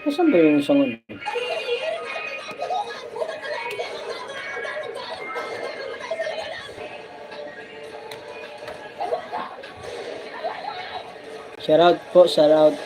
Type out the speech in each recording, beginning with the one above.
Nasaan ba yung isang ano? Shoutout po, shoutout.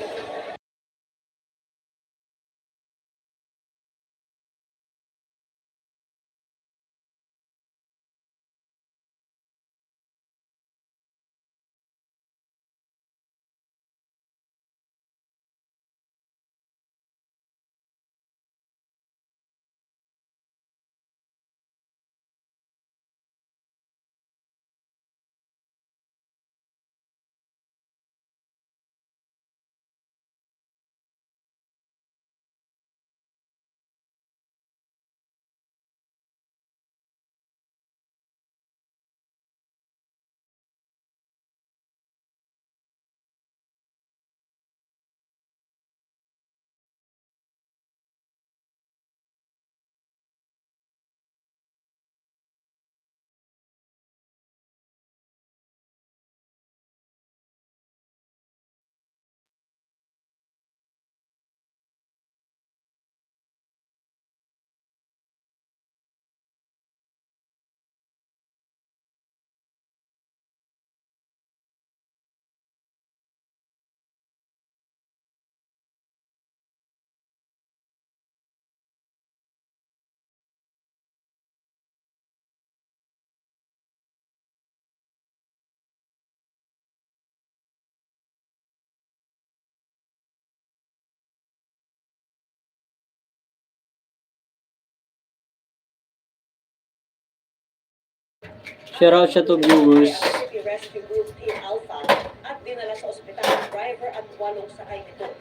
Shoutout siya to viewers. Rescue Group Team Alpha at dinala sa ospital ang driver at 8 sakay nito.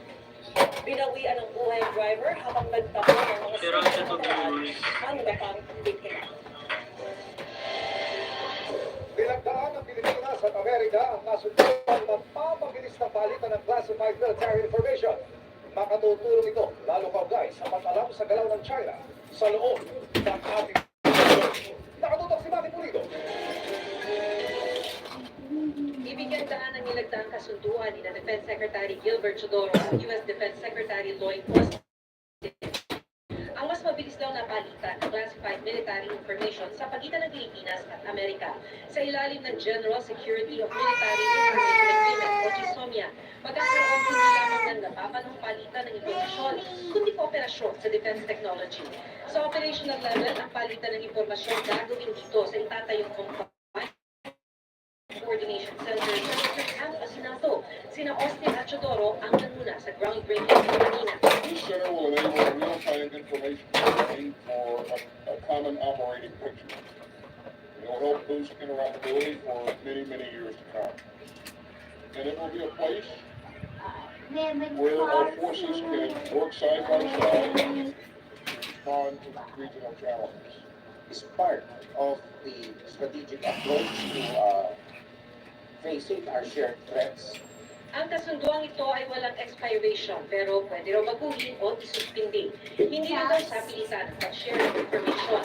Binawian ang buhay ng driver habang nagtapo ng mga ang napang biktima. Nilagdaan ng Pilipinas at Amerika ang kasunduan na papabilis na palitan ng classified military information. Makatutulong ito, lalo kaugnay sa pag-alam sa galaw ng China sa loob ng ating nakatutok si Mati Pulido. Ibigyan daan ang nilagdaang kasunduan ni Defense Secretary Gilbert Chodoro at US Defense Secretary Lloyd Austin. Ang mas mabilis daw na palitan ng classified military information sa pagitan ng Pilipinas at Amerika sa ilalim ng General Security of Military Information Agreement o GSOMIA. Magkakaroon hindi lamang ng napapanong palitan ng impormasyon, kundi kooperasyon sa defense technology. Sa operational level, ang palitan ng impormasyon gagawin dito sa itatayong Combined Coordination Center sa District Camp Asinato. Sina Austin at Chodoro ang nanuna sa groundbreaking sa kanina. This center will enable real-time information sharing for a common operating picture. It will help boost interoperability for many, many years to come. And it will be a place where our forces can work side by side to respond to regional challenges. Is part of the strategic approach to facing our shared threats. Ang kasunduang ito ay walang expiration pero pwede raw baguhin o isuspindi. Hindi rin daw sa pilitan ang pag-share ng information.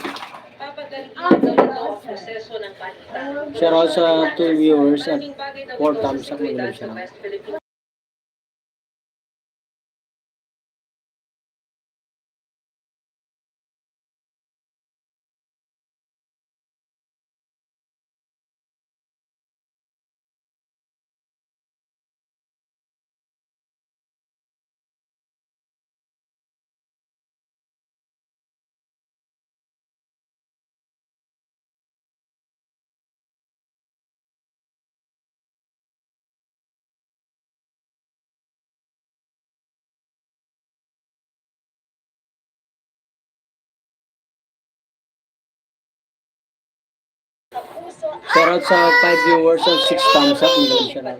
Papagalingin daw ito ang proseso ng palitan. Shoutout sa 2 viewers at Maraming bagay daw 4 ito sa thumbs up seguridad naman siya. sa West Philippines. Shoutout sa 5 viewers at 6 thumbs up. Magaling siya lang.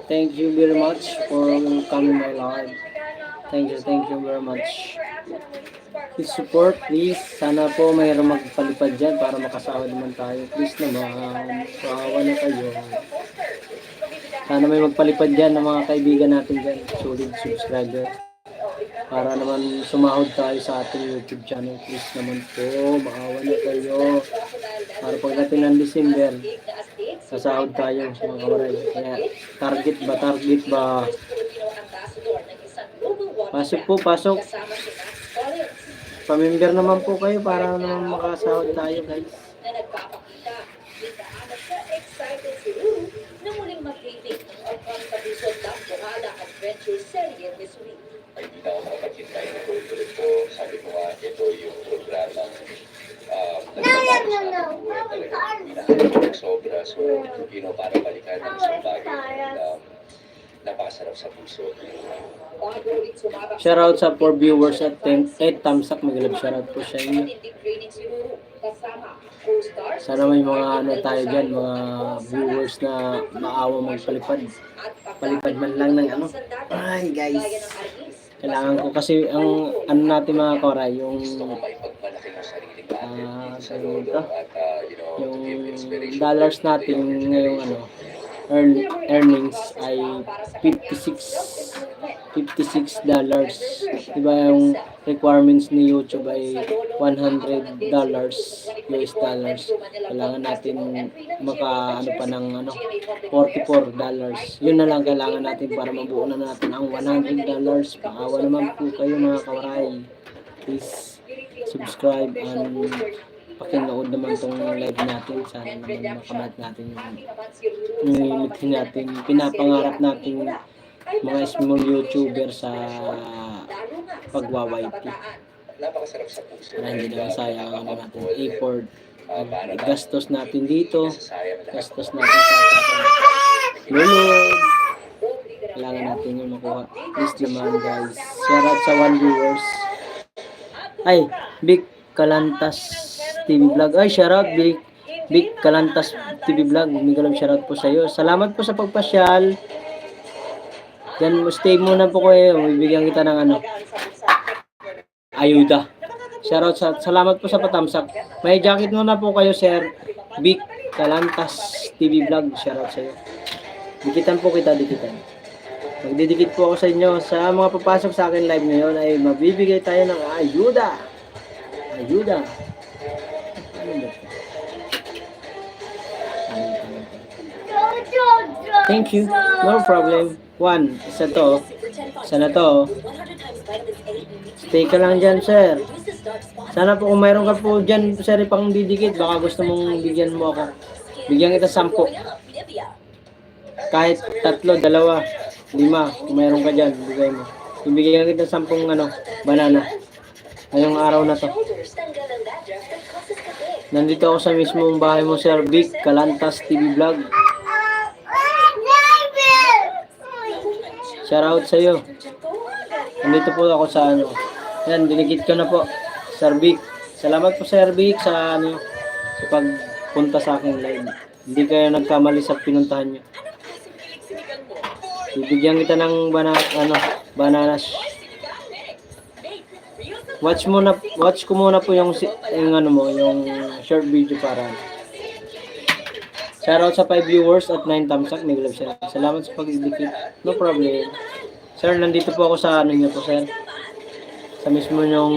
Thank you very much for coming my live. Thank you very much. Please support, please. Sana po mayroong magpalipad dyan para makasahod naman tayo. Please naman. Kawawa na kayo. Sana may magpalipad dyan ng mga kaibigan natin dyan. Solid subscriber. Para naman sumahod tayo sa ating YouTube channel. Please naman po. Maawa na kayo. Para pagdating ng December, sasahod tayo mga kawaray. Kaya target ba? Pasok po, pasok. Kasama si Max Collins Pamember naman po kayo para naman makasahod tayo guys. na nagpapakita kung gaano ka-excited si Ruru na muling mag-taping ng upang kabusog ng Buhala Adventure Serye this week. Ay hindi na ako makapagkintay na tuloy ko. Sabi ko nga, ito yung programa sobra. So, para balikan ng isang bagay na napakasarap sa puso. Bago ulit sumabak Shoutout sa 4 viewers at 8 thumbs up. Mag-love shoutout po sa inyo. matinding training si Ruru kasama co-stars Sana may mga ano tayo dyan, mga viewers na maawa magpalipad. at Palipad man lang ng ano. Ay guys. Kailangan ko kasi ang ano natin mga koray, yung Gusto ko may pagmalaki ng sariling natin sa ano lolo ito? at Yung give inspiration. dollars natin ngayong ano earnings ay 56 dollars. Diba yung requirements ni YouTube ay $100 US dollars. Kailangan natin maka ano pa ng ano $44. Yun na lang kailangan natin para mabuo na natin ang $100. Paawa naman po kayo mga kawaray. Please subscribe and pakinood naman tong live natin. Sana naman makabat natin yung nililithin natin, pinapangarap natin mga small YouTuber sa pagwa-YT. Napakasarap sa puso. Para hindi na sayang ang ano natin, effort, gastos natin dito, gastos natin sa lulod. Kailangan natin yung makuha. Please naman guys. Share out sa 1 viewers. Ay, Big Kalantas TV Vlog. Ay, shout out Big Kalantas TV Vlog. Migalang shout out po sa iyo. Salamat po sa pagpasyal. Yan, stay muna po kayo. Bibigyan kita ng ano, ayuda. Shout out salamat po sa patamsak. May jacket muna po kayo, sir. Big Kalantas TV Vlog. Shout out sa iyo. Dikitan po kita, dikitan. Magdidikit po ako sa inyo. Sa mga papasok sa akin live ngayon ay mabibigay tayo ng ayuda. Ayuda. Ano ba? Thank you. No problem. 1. Isa to. Isa na to. Stay ka lang dyan, sir. Sana po kung mayroon ka po dyan, sir, pang didikit. Baka gusto mong bigyan mo ako. Bigyan kita 10. Kahit 3, 2, 5. Kung mayroon ka dyan, bigay mo. Ibigyan kita 10 ano, banana. Ngayong araw na to. Nandito ako sa mismong bahay mo, Sir Vic Kalantas TV Vlog. Shout out sa iyo. Nandito po ako sa ano. Yan, dinikit ko na po. Sir Vic. Salamat po Sir Vic sa ano, sa pagpunta sa aking live. Hindi kayo nagkamali sa pinuntahan niyo. Bibigyan kita ng bananas. Watch ko muna po yung ano mo, yung short video para. Shoutout sa 5 viewers at 9 thumbs up. May love siya. Salamat sa pag-dikit. No problem. Sir, nandito po ako sa ano niyo po, sir. Sa mismo yung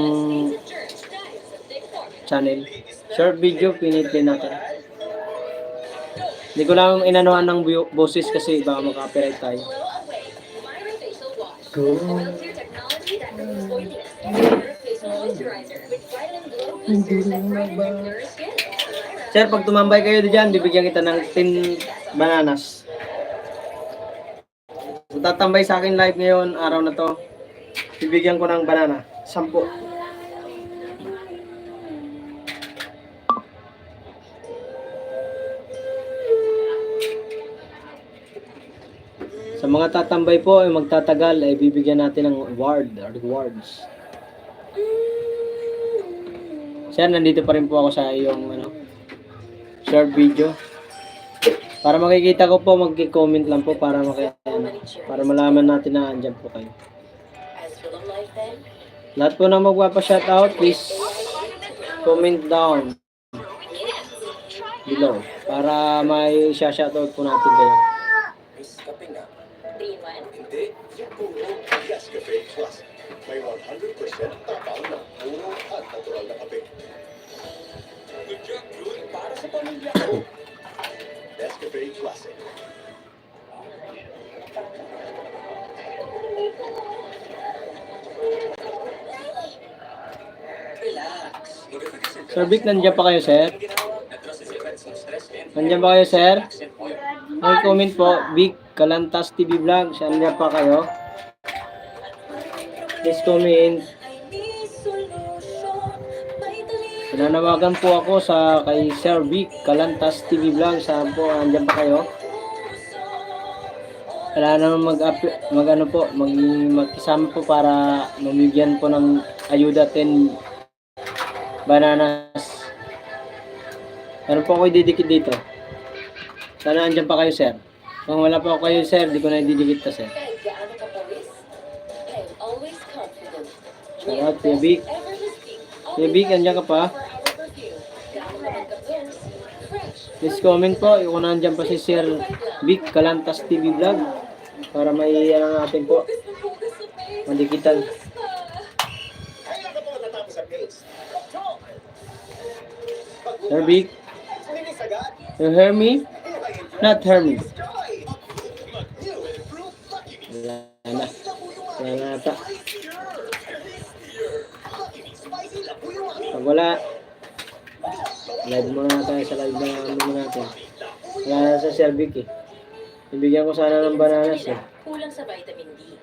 channel. Short video, pinitin natin. Hindi ko lang inanuhan ng boses kasi baka maka-copyright tayo. Sir, pag tumambay kayo diyan, bibigyan kita ng 10 bananas. Kung tatambay sa akin live ngayon, araw na to, bibigyan ko ng banana. 10. Sa mga tatambay po ay magtatagal ay bibigyan natin ng award or rewards. Sir, nandito pa rin po ako sa iyong short video. Para makikita ko po, mag-comment lang po para para malaman natin na andyan po kayo. Lahat po na magpapa-shoutout, please comment down below para may shoutout po natin kayo. Kape nga. Hindi. Yung puro Nescafe Classic. May 100% tapang na puro at natural na kape. Good job, Jude. Para sa pamilya ko. Nescafe Classic. Sir Vic, nandiyan pa kayo, sir? Nandiyan ba kayo, sir? Comment po, Vic Kalantas TV Vlog. Nandiyan pa kayo? Please comment. Pinanawagan po ako sa kay Sir Vic Kalantas TV Vlog. Saan po, nandiyan pa kayo? Wala naman magkisama po para mamigyan po ng ayuda 10 bananas. Ano po ako ididikit dito? Sana andyan pa kayo, sir. Kung wala pa ako kayo, sir, di ko na ididikit to, sir. Kahit gaano ka pawis, I'm always confident. Shout out, Kuya Vic. Kuya Vic, andyan ka pa? Please comment po kung nandyan pa si Sir Vic Kalantas TV Vlog para may natin po madikitan. Kaya ka po natapos sa case. Sir Vic, Linis agad. you hear me? Not hear me. New and improved Lucky Me. Wala na. Wala na ata. Lucky Me Spicy Labuyo. Pag wala, live muna tayo sa live na natin. Wala na sa Sir Vic eh. Ibigyan ko sana ng bananas eh. Kulang sa vitamin D.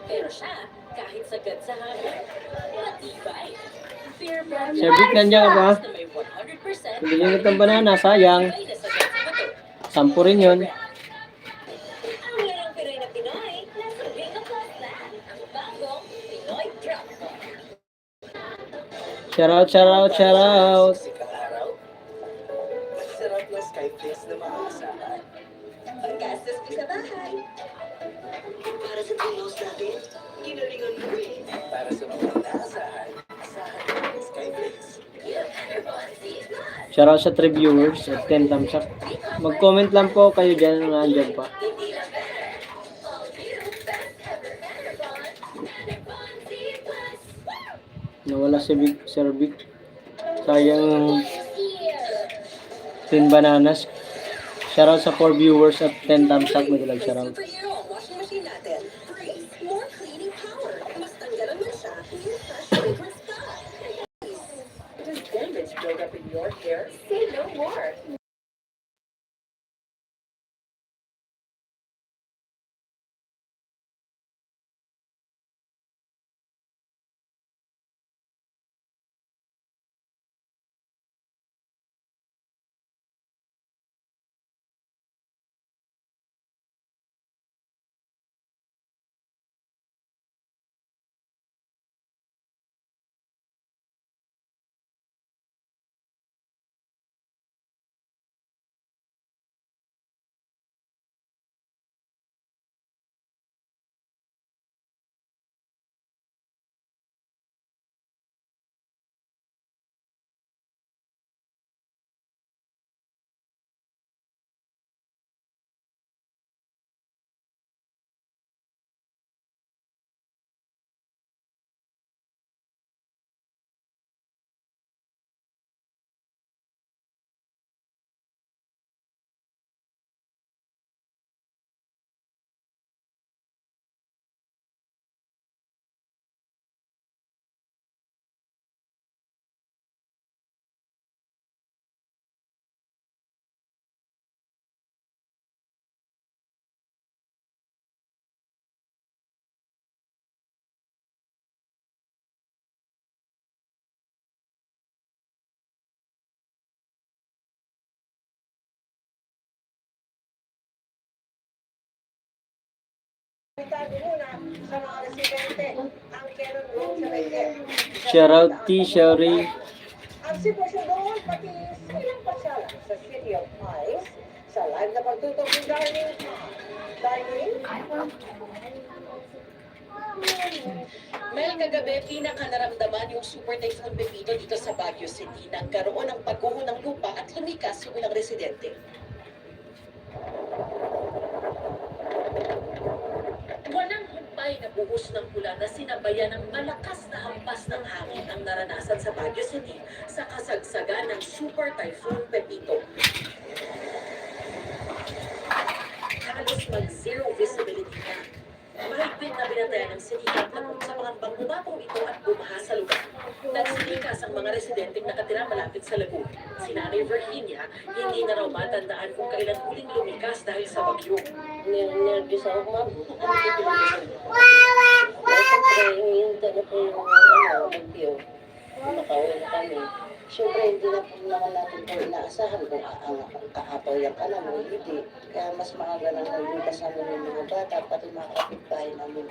Pero siya, kahit sagad sa hangin, matibay. Fair brand Sir Vic, nandiyan ka ba? na may 100% Ibigyan ko ng banana, sayang. ay nasagad sa bato. 10 rin yun. Ang larang Pinoy na Pinoy, nasa Bingo Plus Plan, ang bagong Pinoy Drop. Shout out, shout out, shout out. Sikang araw. Masarap na Skyflakes na maasahan. Pagkastos ko sa bahay. Para sa tulos natin, ginalingan mo eh. Para sa mga inaasahan, asahan ng Skyflakes. Shout out sa 3 viewers at 10 thumbs up. Mag-comment lang po kayo dyan na nandyan pa. Nawala si Vic, Sir Vic. Sayang 10 bananas. Shout out sa 4 viewers at 10 thumbs up. Mag-like shout out. Superhero ang washing machine natin. Breeze, more cleaning power. Mas tanggalan man siya, yung fresh fragrance pa. Does damage build up in your hair? Say no more. Shout out T. Sherry. Ang sitwasyon doon, pati silang pasyalan sa City of Pines sa live na pagtutok ni Darlene. Darlene? Mel, kagabi, pinakanaramdaman yung Super Typhoon Pepito dito sa Baguio City. Nagkaroon ng pagguho ng lupa at lumikas yung ilang residente. Walang humpay na buhos ng ulan na sinabayan ng malakas na hampas ng hangin ang naranasan sa Baguio City sa kasagsagan ng Super Typhoon Pepito. Halos mag-zero visibility na. Mahigpit na binantayan ng sinigang at sa mga pangumapong ito at bumaha sa lugar. Nagsilikas ang mga residenteng nakatira malapit sa lagoon. Si Nanay Virginia, hindi na raw matandaan kung kailan huling lumikas dahil sa bagyo. Nervous ako, ma'am. Siyempre, hinihintay na po yung bagyo. Makauwi na kami. Siyempre, hindi na po naman natin po inaasahan kung kaapaw yan ka na, o hindi. Kaya mas maaga nang naglutas namin yung mga bata, pati mga kapitbahay namin.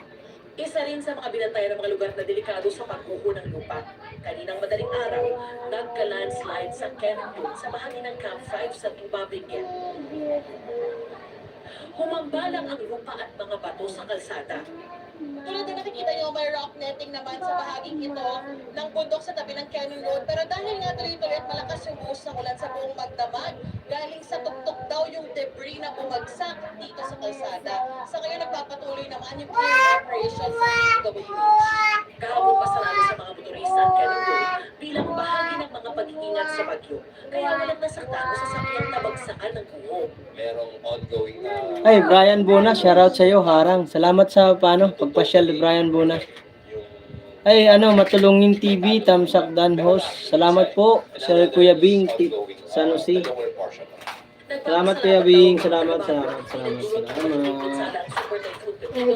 Isa rin sa mga binantayan ng mga lugar na delikado sa pagkuho ng lupa. Kaninang madaling araw, nagka-landslide sa Cannon Road sa bahagi ng Camp 5 sa Tubabigyan. Humambalang ang lupa at mga bato sa kalsada. Tulad na nakikita nyo, may rock netting naman sa bahaging ito ng bundok sa tabi ng Cannon Road. Pero dahil nga tuloy-tuloy at malakas yung buhos ng ulan sa buong Magdamag, galing sa tuktok daw yung debris na bumagsak dito sa kalsada. Sa ngayon, nagpapatuloy naman yung clearing operations sa DPWH. Kahapon pasarado sa mga motorista ang Cannon Road bilang bahagi ng mga pag-iingat sa bagyo. Kaya walang nasaktan o sasakyang nabagsakan ng kuho. Merong ongoing na Ay, Brian Bunas, shoutout sa iyo, harang. Salamat sa pagpasyal ni Brian Bunas. Ay, Matulungin TV, Tamsak Dan Host. Salamat po, Sir Kuya Bing, San Jose. Salamat Kuya Bing, salamat.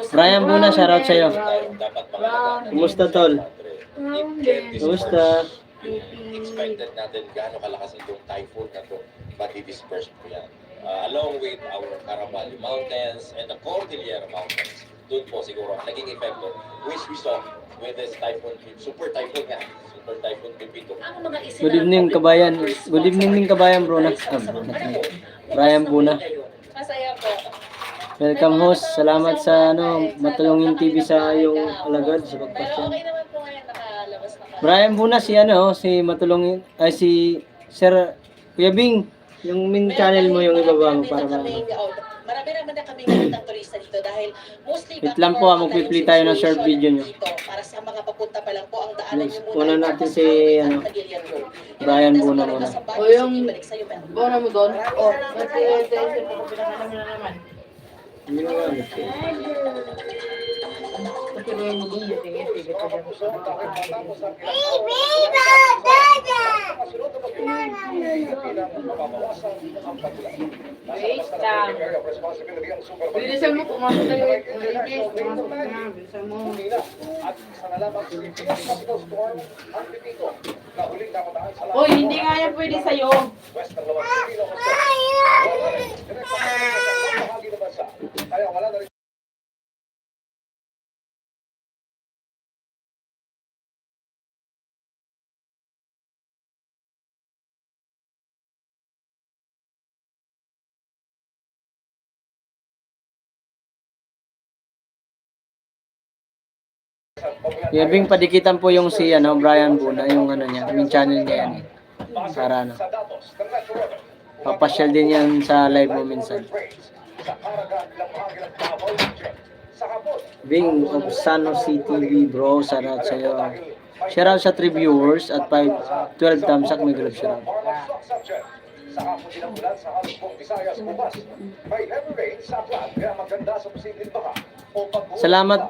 Brian Bunas, shoutout sa iyo. dapat mga Kumusta, tol? Kumusta? expected natin gaano kalakas itong typhoon na to, mati-disperse po yan. Along with our Caraballo Mountains and the Cordillera Mountains, doon po siguro ang naging epekto, which we saw with this typhoon, super typhoon Pipito. Ang mga Good evening, kabayan. Good evening din, kabayan, bro. Brian Buna. Masaya po. Welcome, host. Salamat sa Matulungin TV sa iyong alagad sa Pero pagpasyal. okay naman po ngayon, nakalabas na kami. Brian Buna, si Matulungin, ay si Sir Kuya Bing, yung main channel mo yung ibaba mo para Marami naman na kami nakitang turista dito dahil mostly Wait lang po, magpi-play tayo ng short video nyo. dito para sa mga papunta pa lang po ang daanan nyo muna. Una natin si, Pagilian Road. Brian Buna muna. O yung Bono mo doon? O, Hindi mo nga. Bilisan mo, pumasok tayo. Bilisan mo. At sa nalaman sa tropical storm, ang Pipito, na huling namataan sa Hoy, hindi nga yan pwede sa'yo. West ng Lawang Pilipino. Wala rin. Direkta bahagi ng bansa. Kaya wala na rin. Kuya Bing, padikitan po yung si Brian Buna, yung niya, yung channel niya yan eh. Para Sa datos ng Metro Weather. papasyal din yan sa live mo minsan. Sa Caraga, ilang bahagi ng Davao Region. Sa hapon, Bing of San Jose TV, bro. Shoutout sa iyo. Shoutout sa 3 viewers at 12 tamsak may grab shoutout. sa hapon din ang ulan sa halos buong Visayas bukas. May heavy rain sa Aklan, kaya maganda sa posibleng baha o pagbuhos. Salamat.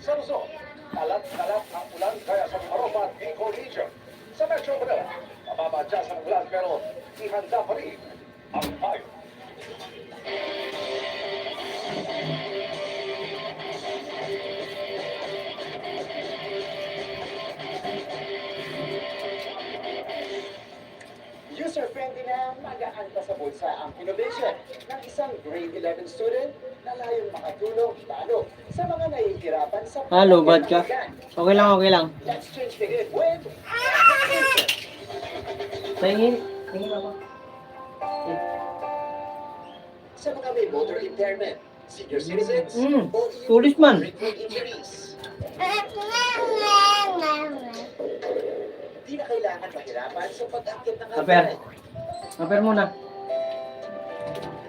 Sa Luzon, kalat-kalat ang ulan kaya sa Maropa at Bicol Region. Sa Metro Manila, mababa dyan sa ulan pero ihanda pa rin ang payo. User-friendly na magaan pa sa bulsa ang innovation ng isang grade 11 student na layong makatulong lalo sa mga nahihirapan sa Halo, bad ka? Okay lang, okay lang. Let's change the game with Tingin ako. sa mga may motor impairment, senior citizens, o Tulis man. critical injuries. Di na kailangan mahirapan sa pag-akit ng Aper. hagdan. Aper muna.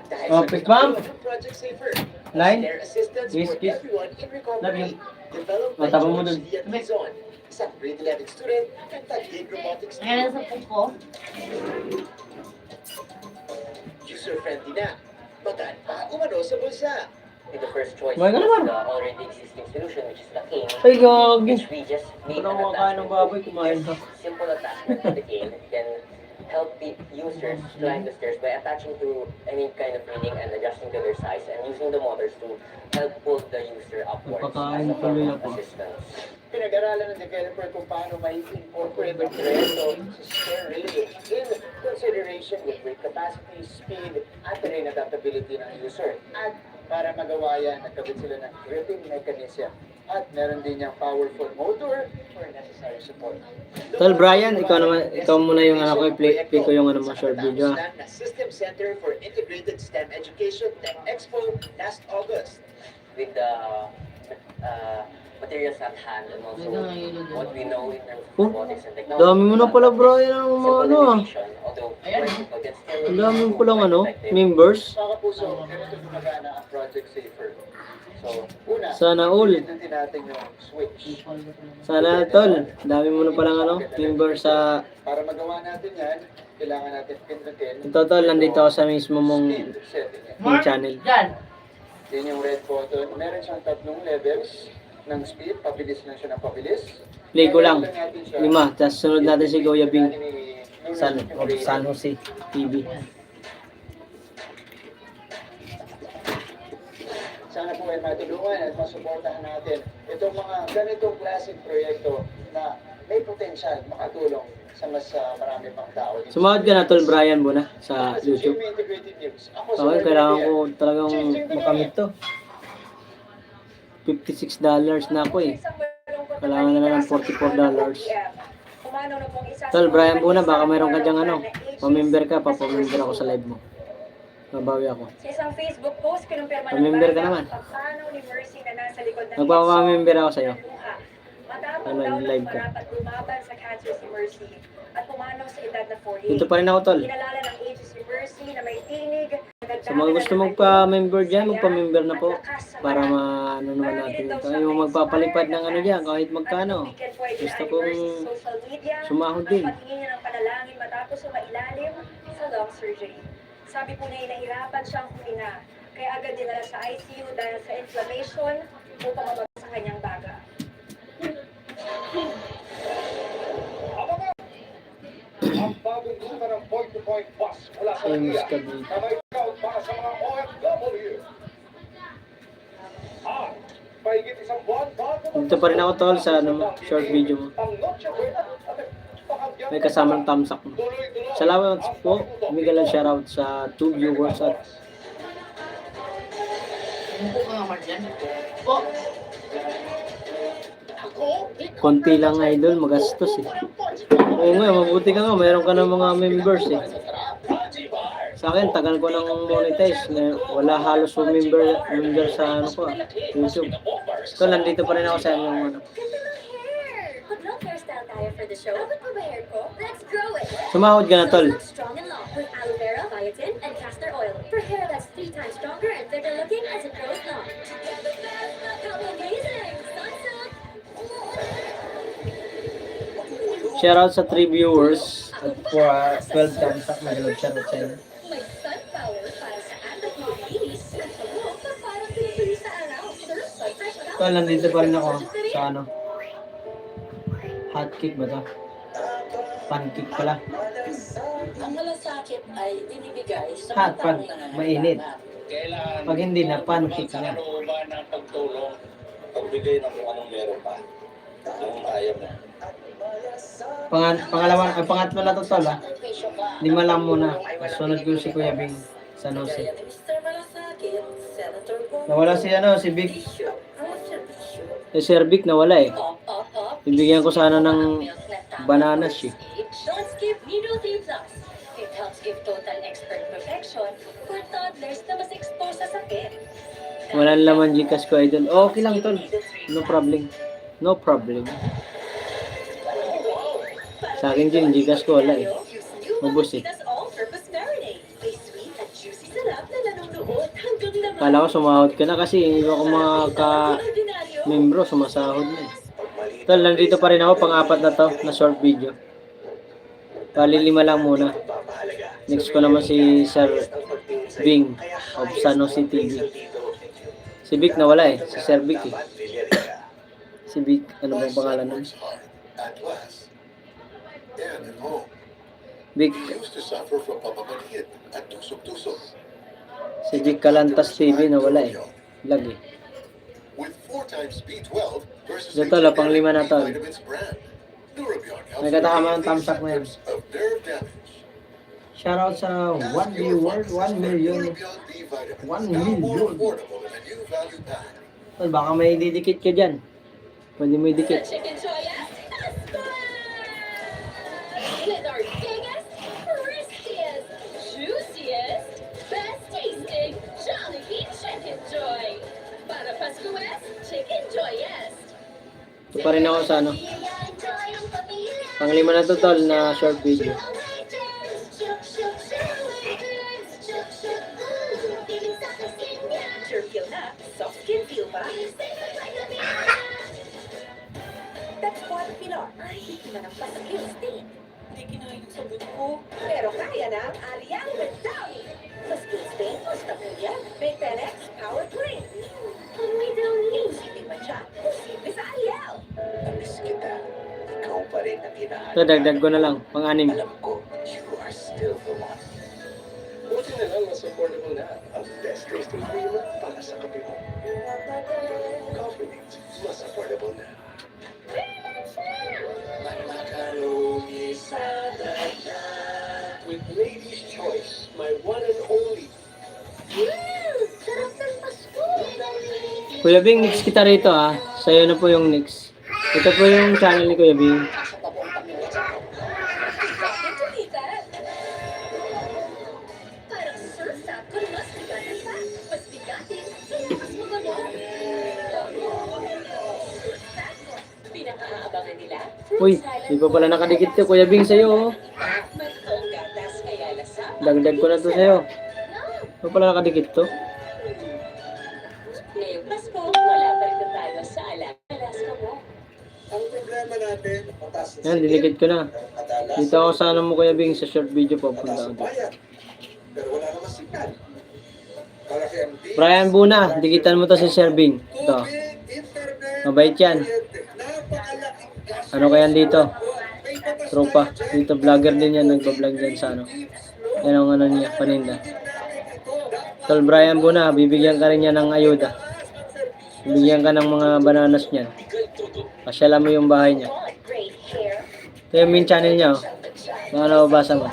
Dahil Oh, sa pick bump. ng Project Safer, Line. their assistance Kiss, for kiss. everyone in Love recovery. you. Developed by Matapang mo George dun. Liat Quezon, isang grade 11 student ng Taguig Robotics Ngayon Team. sa pupo. User-friendly na. Magaan pa umano sa bulsa. with the first choice, Kumain ka which is naman. the already existing solution, which is the cane, Ay, gagi. which we just made Wala an akong makain ng baboy, attachment. kumain ka. Simple attachment to the cane can help the users climb the stairs by attaching to any kind of railing and adjusting to their size and using the motors to help pull the user upwards as Napakain a form tuloy of ako. assistance. Pinag-aralan ng developer kung paano mai-incorporate ang resto sa stair railing in consideration with weight capacity, speed, at terrain adaptability ng user. At para magawa yan, nagkabit sila ng gripping mechanism. At meron din yung powerful motor for necessary support. Tol Brian, ikaw muna yung ano ko, i-play ko yung ano mo, short video. Sa System Center for Integrated STEM Education Tech Expo last August. With the materials at hand and also what we know in terms of Oh, robotics and technology. dami mo na pala Brian ang mga ano ah. Although practical can still Ang dami mo palang ano, effective. members. Mga kapuso, ganito gumagana ang Project Safer. So, una, Sana all. pindutin natin yung switch. Sana tol, dami mo na palang ano, members sa... Para magawa natin yan, kailangan natin pindutin Ito tol, nandito ako sa mismo mong speed setting. yung channel. Yun yung red button. Meron siyang 3 levels ng speed. Pabilis lang siya ng pabilis. Play ko lang. Gagawin natin siya. 5, tapos sunod natin si Kuya Bing. Ni- San Jose TV. Sana po ay matulungan at masuportahan natin itong mga ganitong klaseng proyekto na may potensyal makatulong sa mas marami pang tao. Sumahod ka na tol Brian muna sa YouTube. Jimmy Integrated News. Ako si Okay, Mark kailangan Javier. ko talagang makamit to. $56 na ako eh. Kailangan na lang ng $44. Tol, Brian muna, baka mayroon ka dyang ano. Pamember ka, papamember ako sa live mo. Mabawi ako. Sa isang Facebook post, kinumpirma ng Pamember ka bata naman. ang paano ni Mercy na nasa likod ng Magpapamember ako sa'yo. Matapang Ano, daw live ng ka. marapat lumaban sa cancer si Mercy at pumanaw sa edad na 48. Dito pa rin ako tol. Inalala ng ages si Mercy na may tinig. Sa mga gusto magpa-member dyan, magpa-member na po. Para ma-ano naman natin ito. Yung magpapalipad ng ano dyan, kahit magkano. Gusto kong sumahod din. Patingin niya ng panalangin matapos sumailalim sa lung surgery. Sabi po niya, nahirapan siyang huminga. Kaya agad dinala sa ICU dahil sa inflammation upang mabagsak sa kanyang baga. Ang bagong ruta ng point-to-point bus mula sa Ay, Miss Manila Cavite. na may crowd para sa mga OFW. At mahigit isang buwan bago Dito pa rin ako tol sa ano mo, short video mo. ang Noche Buena at pahagyang May kasamang thumbs up mo. tuloy-tuloy Salamat ang po. pagtutok. Miguel ang shoutout sa 2 viewers at konti lang idol, magastos eh. Oo nga, mabuti ka nga, mayroon ka ng mga members eh. Sa akin, tagal ko nang monetize. Wala halos member sa ano ko, YouTube. So, nandito pa rin ako sa inyong ano. Ganda ng hair! Mag-long hairstyle tayo for the show. Dapat pa ba hair ko? Let's grow it! Sumahod ka na tol. Look strong and long with aloe vera, biotin, and castor oil for hair that's 3 times stronger and thicker looking as it grows long. Together, that's not amazing! Sunsilk! Shoutout sa 3 viewers at for 12 thumbs up. Mag-love shoutout sa inyo. May sunflower para sa anak mo babies. At pagod na parang pinipili sa araw. Surf Sun Fresh Out. Tol, nandito pa rin ako sa ano. Hot cake ba to? Pancake pala. Ang malasakit ay binibigay sa Hot pag mainit. Kailangan Pag hindi na, pancake na. kalooban ng pagtulong. Pagbigay ng kung anong meron pa. Kung kaya mo. Pangatlo na to tol ah. 5 lang muna. Sunod ko si Kuya Bing sa Jose. Kaya ni Mr. Malasakit, Senator Bongo. Nawala si ano, si Vic. Tissue. Ang serbisyo. Si Sir Vic nawala eh. Up, up, up. Bibigyan ko sana ng bananas eh. Don't skip Nido 3 Plus. It helps give total expert protection for toddlers na mas exposed sa sakit. Walang laman Gcash ko idol. Okay lang tol. No problem. No problem. Sa akin din, Gcash ko wala eh. Ubus eh. All-purpose marinade. May sweet at juicy sarap na nanunuot hanggang laman. Kala ko sumahod ka na kasi hindi ako mga ka-membro, sumasahod na eh. Tol, nandito pa rin ako, pang-apat na to, na short video. Bali 5 lang muna. Next ko naman si Sir Bing of San Jose TV. Si Vic nawala eh. Si Sir Vic eh. Si Vic, ano bang pangalan nun? At last. And at home. Vic, He used to suffer from pamamanhid at tusok-tusok. si Vic Kalantas TV nawala eh. Lag eh. With 4 times B12 versus Ito tol, pang-5 na tol. vitamins brand. Nurobion helps May katama ang alleviate thumbs up na yan. symptoms of nerve damage. Shoutout sa 1 viewer, 1 million. Nurobion B vitamins. 1 Now more million. affordable in a new value pack. Tol, baka may didikit ka dyan. Pwede mo idikit. Chicken Joyous with our biggest, crispiest, juiciest, best tasting Jollibee Chicken Joy. Para Pascuas, Chicken Joyous. Ito pa rin ako sa ano. Pang-5 na to tol na short video. Sure feel na, soft skin feel pa. That's why Pilar, biktima ng pasakil stain. Hindi kinayang sa buto ko. Pero kaya na ang Ariel with Downy. Sa skin stain, basta po yan. May 10x power clean. Amoy Downy. Isipin man siya, posible sa Ariel. Namiss kita. Ikaw pa rin ang hinahanap. Ito, dagdag ko na lang. Pang-6. Alam ko, you are still the one. Buti na lang mas affordable na ang best tasting creamer para sa kape mo. Coffee Beans, mas affordable na. Macaroni salad na. With Lady's Choice, my one and only. Sarap ng Pasko! Kuya Bing, next kita rito ha. Sa'yo na po yung next. Ito po yung channel ni Kuya Bing. Parang sursa kung mas bigatan pa. Mas bigatin, mas mabago. Pinakaabangan nila, Uy, di pa pala nakadikit to Kuya Bing sa'yo. Oh. may gatas kaya lasa. Dagdag ko na to sa'yo. Di pa pala nakadikit to. Ngayong Pasko, wala pa rin tayo sa Alaska mo. Ang problema natin, patas na Yan, dinikit ko na. kadalas Dito ako sa ano mo Kuya Bing sa short video po. Punta patas ako ang dito. bayan. Pero wala naman signal. Para kay MD, Brian Buna, dikitan mo to si Sir Bing. Ito. tubig, internet, Mabait yan. napakalaking gas. Ano kaya dito? May batas Tropa. tayo dyan. Dito vlogger din yan. Nagpa-vlog dyan sa ano. Yan ang ano niya, paninda. Tol Brian Buna, bibigyan ka rin niya ng ayuda. Bibigyan ka ng mga bananas niyan. Pasyalan mo yung bahay niya. Ito yung main channel niya. Oh. Baka nababasa mo.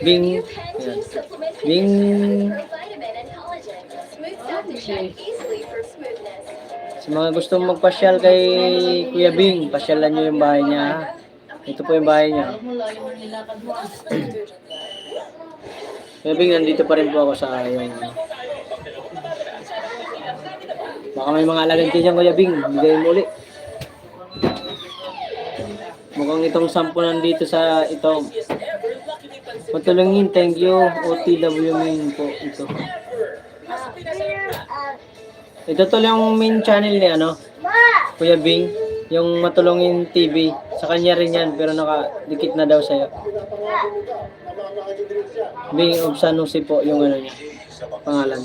Bing. Yan. Bing. Vitamin and collagen. Smooth stuff to shine easily for smoothness. Sa mga gustong magpasyal kay Kuya Bing, pasyalan nyo yung bahay niya. Ha? Ito po yung bahay niya. Kuya Bing, nandito pa rin po ako sa yung... Baka may mga alagad kayo dyan, Kuya Bing. Bigay mo ulit. Mukhang itong 10 nandito sa ito. Matulungin, thank you. OTW main po ito. Ito to yung main channel ni ano, Kuya Bing. Yung Matulungin TV. Sa kanya rin yan, pero nakadikit na daw sa'yo. Bing of Sanusi po yung ano niya. Pangalan.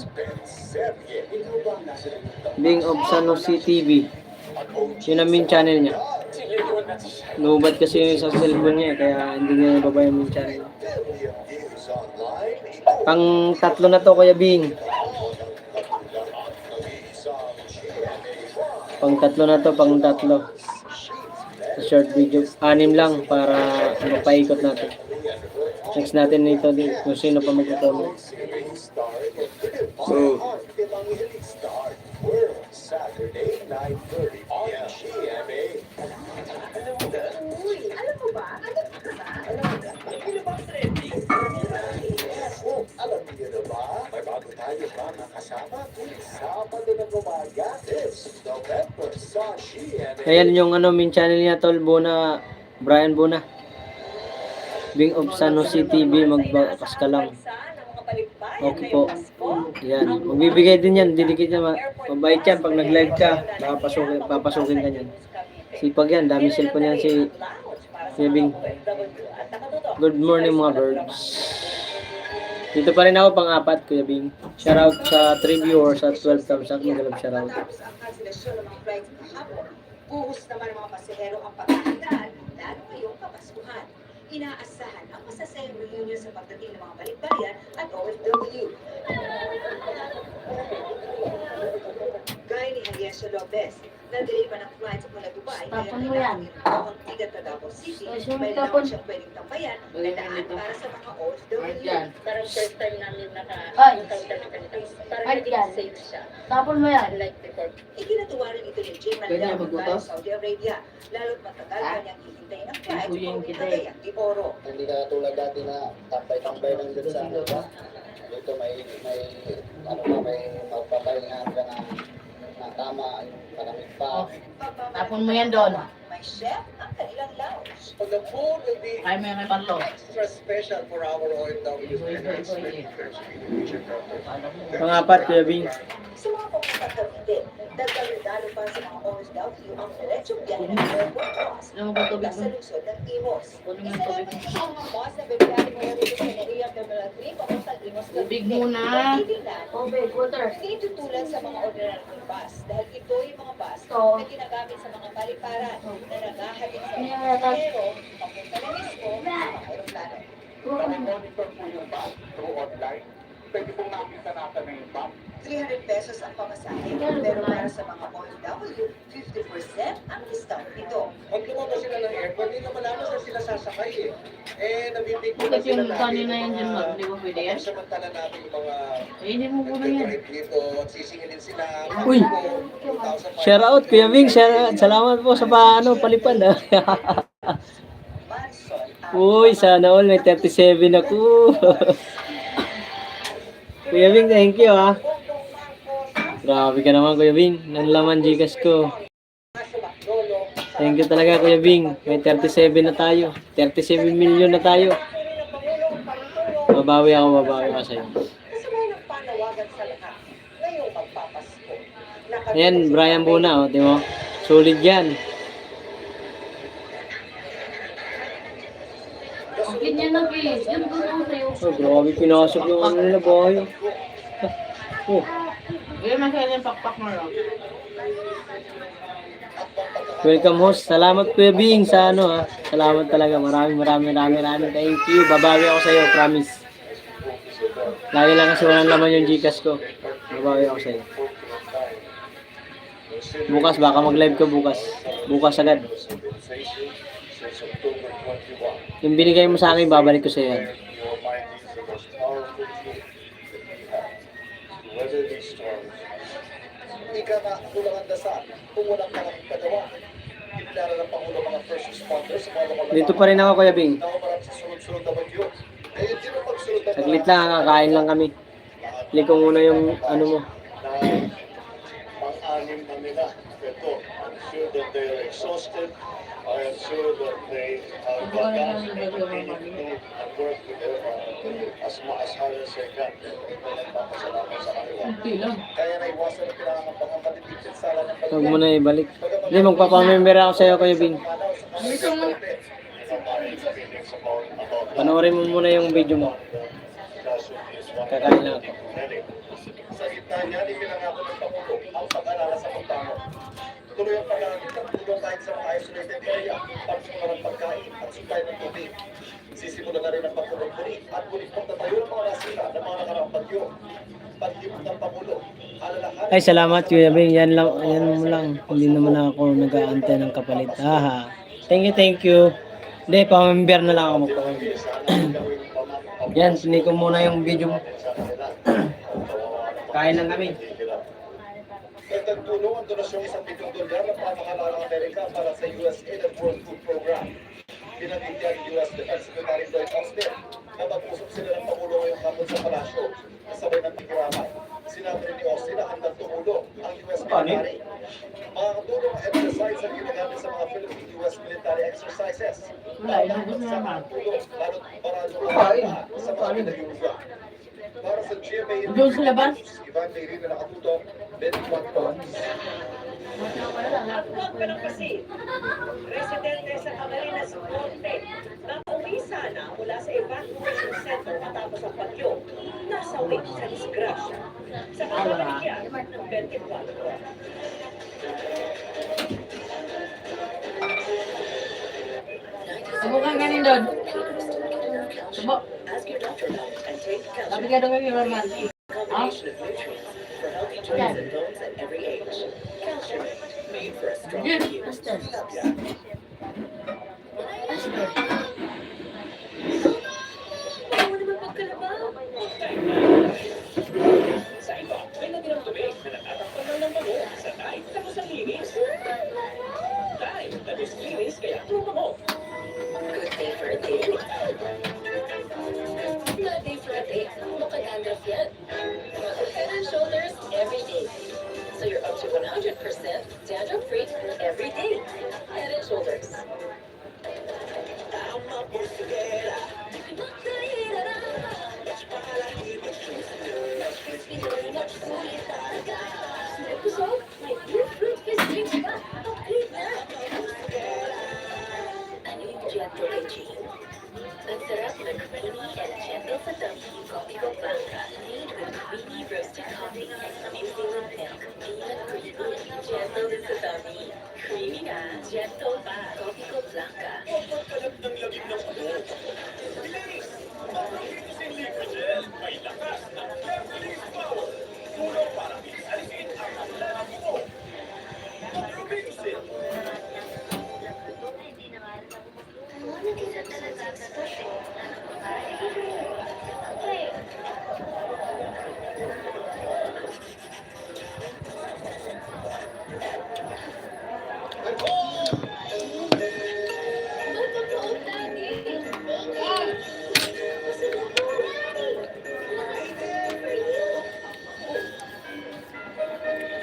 Bing of Sanusi TV. Yun ang main channel niya. Nubat kasi yung sa cellphone niya, kaya hindi niya nababa yung main channel. Pang 3 na to, Kuya Bing. Pang 3 na to, pang 3. Sa short video. 6 lang para mapaikot natin. Next natin nito din kung sino pa magko-comment. So, Saturday, 9:30 p.m. GMA. Uy, alam mo ba? Ano ba trending? Alam niyo na ba? May bago tayo mga kasama tuwing Sabado na umaga this November sa GMA. ayan yung ano, main channel niya, Tol Buna, Brian Buna. Bing of Sanusi TV, magbakas ka lang. Okay po. Yan. Magbibigay din yan. Didikit niya. Mabait yan. Pag nag-live ka, papasukin ka niyan. Sipag yan. Dami cellphone yan si Kuya Bing. Good morning mga birds. Dito pa rin ako pang-apat, Kuya Bing. Shoutout sa 3 viewers at 12 thumbs up. Magalap shoutout. Matapos ang kanselasyon ng mga flights kahapon, buhos naman ng mga pasahero ang pagkakandaan lalo ngayong kapaskuhan. Inaasahan ang masasayang reunion sa pagdating ng mga balikbayan at OFW. Gaya ni Alicia Lopez, na-delay pa ng flights mula Dubai. Tapon mo yan. Ang tigat na Davao City, may laon siyang pwedeng tambayan na daan para sa mga OFW. Parang first time namin Ay. naka-encounter ng ganito. Parang Ay, naging yan. safe siya. Tapon mo yan. Unlike before. Ikinatuwa rin ito ni Jim Manila ng Saudi Arabia, lalo't matagal pa niyang hihintayin ang flight kung Cagayan de Oro. Hindi na tulad dati na tambay-tambay lang dun sa ano ba? Dito may magpapahingahan ka na tama, yung malamig pa. Tapon mo yan doon. May chef ang kanilang lounge. So the food will be Ay, may panlo. extra special for our OFWs. Pang-apat, Kuya Bing. Sa mga pumunta Cavite, dagdag regalo pa sa mga OFW ang diretsong biyahe ng airport bus Ano ba tubig mula sa mo? lungsod ng Imos. Kunin mo yung Isa tubig naman ito ang mga bus na bibiyahe mula dito sa Eneria Terminal 3 papuntang Imos Cavite. Tubig muna. Tubig, water. Hindi tutulad sa mga ordinaryong bus dahil ito yung mga bus Ito. na ginagamit sa mga baliparan na naghahatid sa Ano mga yan, pasahero papunta na mismo sa mga aeroplano. Monitor po yung bus through online. Pwede pong nakita natin na yung bus. 300 pesos ang pamasahe, pero para sa mga OFW, 50% ang discount nito. Pag lumabas sila ng airport, hindi na malaman saan sila sasakay eh. Nabibigyan Bakit yung kanina yan dyan, Mag? Hindi mo pwede yan? Samantala natin yung mga Eh, hindi mo muna yan. nagtitrip dito at sisingilin sila. Uy! Shoutout, Kuya Bing. Salamat po sa palipad. Manson, Uy, sana all may 37 ako. Kuya Bing, thank you ah. Grabe ka naman, Kuya Bing. Nanlaman Gcash ko. Thank you talaga, Kuya Bing. May 37 na tayo. 37 million na tayo. Babawi ako sa'yo. kasabay ng panawagan sa lahat ngayong magpapasko. Ayan, Brian Buna, oh, di mo? Solid yan. Ang ganyan na, guys. Yan doon sa'yo. Oh, grabe, pinasok yung ano nila, boy. Oh, Gawin mo kaya yung pakpak mo, Rob. welcome host. Salamat, Kuya Bing, sa ano ha. Salamat talaga. Maraming. Thank you. Babawi ako sa'yo, promise. Lagi lang kasi walang laman yung Gcash ko. Babawi ako sa'yo. Bukas, baka mag-live ka bukas. Bukas agad. Since October 21. Yung binigay mo sa akin, babalik ko sa'yo yan. Your mind is the most powerful tool that we have to weather these storms. Hindi ka na kulang ang dasal kung walang malaking kagawa. Dinilala ng Pangulo mga first responders sa mga lumalabang Dito pa rin ako, Kuya Bing. na umarap sa sunod-sunod na bagyo. Kaya hindi mo pagsunod na Saglit lang, kakain lang kami. Hili ko muna yung ano mo. Pang-anim na nila. Ito, I'm sure that they are exhausted. I am sure that they have got that and continue to do and work with their, as hard as they can. Nagpapasalamat sa kanila. Hindi lang. Kaya naiwasan ang pinangampang matitipid sa sala ng bagyo. Huwag mo na ibalik. Hindi, magpapamember ako sa'yo, Kuya Bing. Dito mo. Panoorin mo muna yung video mo. Kakain lang ako. Sa gitna niya, ipinangako ng Pangulo ang pag-alala sa pagtango. Tuloy ang pag-aamit ng tulong kahit sa mga isolated area, pagsimula ng pagkain at supply ng tubig. Sisimula na rin ang pagpapagpuli at muling pagtatayo ng mga nasira ng mga nakaraang bagyo. Paglimot ng Pangulo, alalahanin. Ay, salamat, Kuya Bing. Yan mo lang. Hindi naman ako nag-aantay ng kapalit. Aha. Thank you. Hindi, pamember na lang ako magpapamember. Yan, sinay ko muna yung video mo. Kain lang kami. Dagdag tulong ang donasyong $1 billion ng pamahalaang Amerika para sa USAID at World Food Program. Pinagigyan ni US Defense Secretary Lloyd Austin na mag-usap sila ng Pangulo ngayong hapon sa palasyo kasabay ng pagkiraman. Sinabi rin ni Austin na handang tumulong ang US military. Makakatulong ang exercise ang ginagamit sa mga Philippine-US military exercises. Wala, inubos na naman. Tulong lalo't para lumalaan sa mga pinag-iuga. Para sa GMA Doon sa labas? Ivan Mayrin na nakatutok, Ben Juan. Huwag ka ng kasi. Residente sa Camarines Norte na uwi sana mula sa iba evacuation center matapos ang bagyo. Nasawi sa disgrasya. Sa kabaligyan ng 24. Subukan ka rin doon. Subok. Ask your doctor about it and take Sabi calcium. ka doon kami, Roman. Combination of nutrients for healthy joints and bones at every age. Calcium, made for a strong Yes, you. Master. Ayaw naman magkalabaw. Sa iba, may natirang tubig na natatakpan lang ng bango sa tayo tapos ang linis. Tayo, tapos linis kaya tumango. Good day for a day. Good day for a day. Mukhang dandruff yan. Head and shoulders every day. So you're up to 100% dandruff-free every day. Head and shoulders. Ano yung gentle kay Jean? Ang sarap na creamy and gentle sa dami yung Coffee Go Blanca. Made with creamy roasted coffee and New Zealand milk. Peanut creamy and gentle din sa dami. Creamy na, gentle pa. Coffee Go Blanca.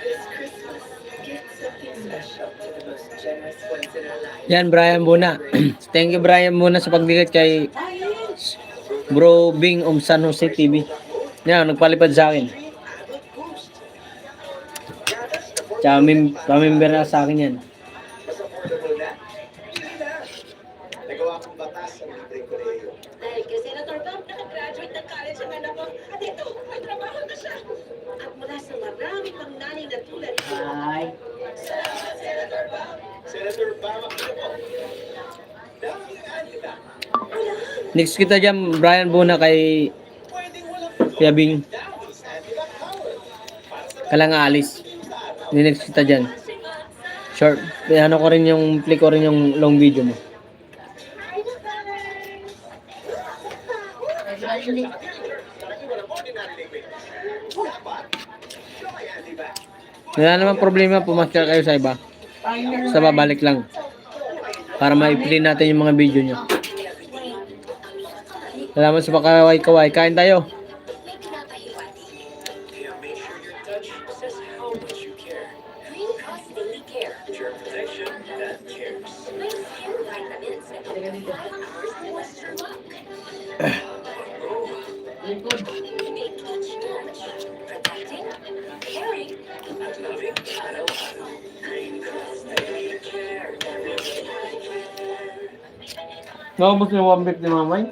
This Christmas, get something special to the most generous ones in our lives. Yan, Brian Buna. Thank you, Brian Buna, sa pagbigay kay Bro Bing of San Jose TV. Yan, nagpalipad sa akin. Tsaka pamimber na sa akin yan. Mas affordable na. Hindi na. Nagawa kong batas sa libreng kolehiyo. Dahil kay Senator Bob, nakagraduate ng college ang anak ko. At ito, may trabaho na siya. At mula sa marami pang nanay na tulad ko. Ay. Salamat, Senator Bob. Senator Bama ko po. Dapat kita. Next kita dyan, Brian Buna kay Pwedeng walang Kuya Bing. dahil sa anti-back power. Para sa Kalang alis. Next kita dyan. Short. Ano ko rin yung, play ko rin yung long video mo. Actually, Talagang walang ordinary liquid. Dapat, siya may anti-back. Wala naman problema, pumasyal kayo sa iba. Sa babalik lang. Para ma-play natin yung mga video nyo. Salamat sa pakaway-kaway. Kain tayo. Kaya make sure your touch says how much you care. Green Cross Daily Care. Germ protection that cares. May skin vitamins na up to 5 hours moisture lock. lingkod. Make each touch protecting, caring, At loving araw-araw. Green Cross Daily Care. Naubos yung 150 ni mamay?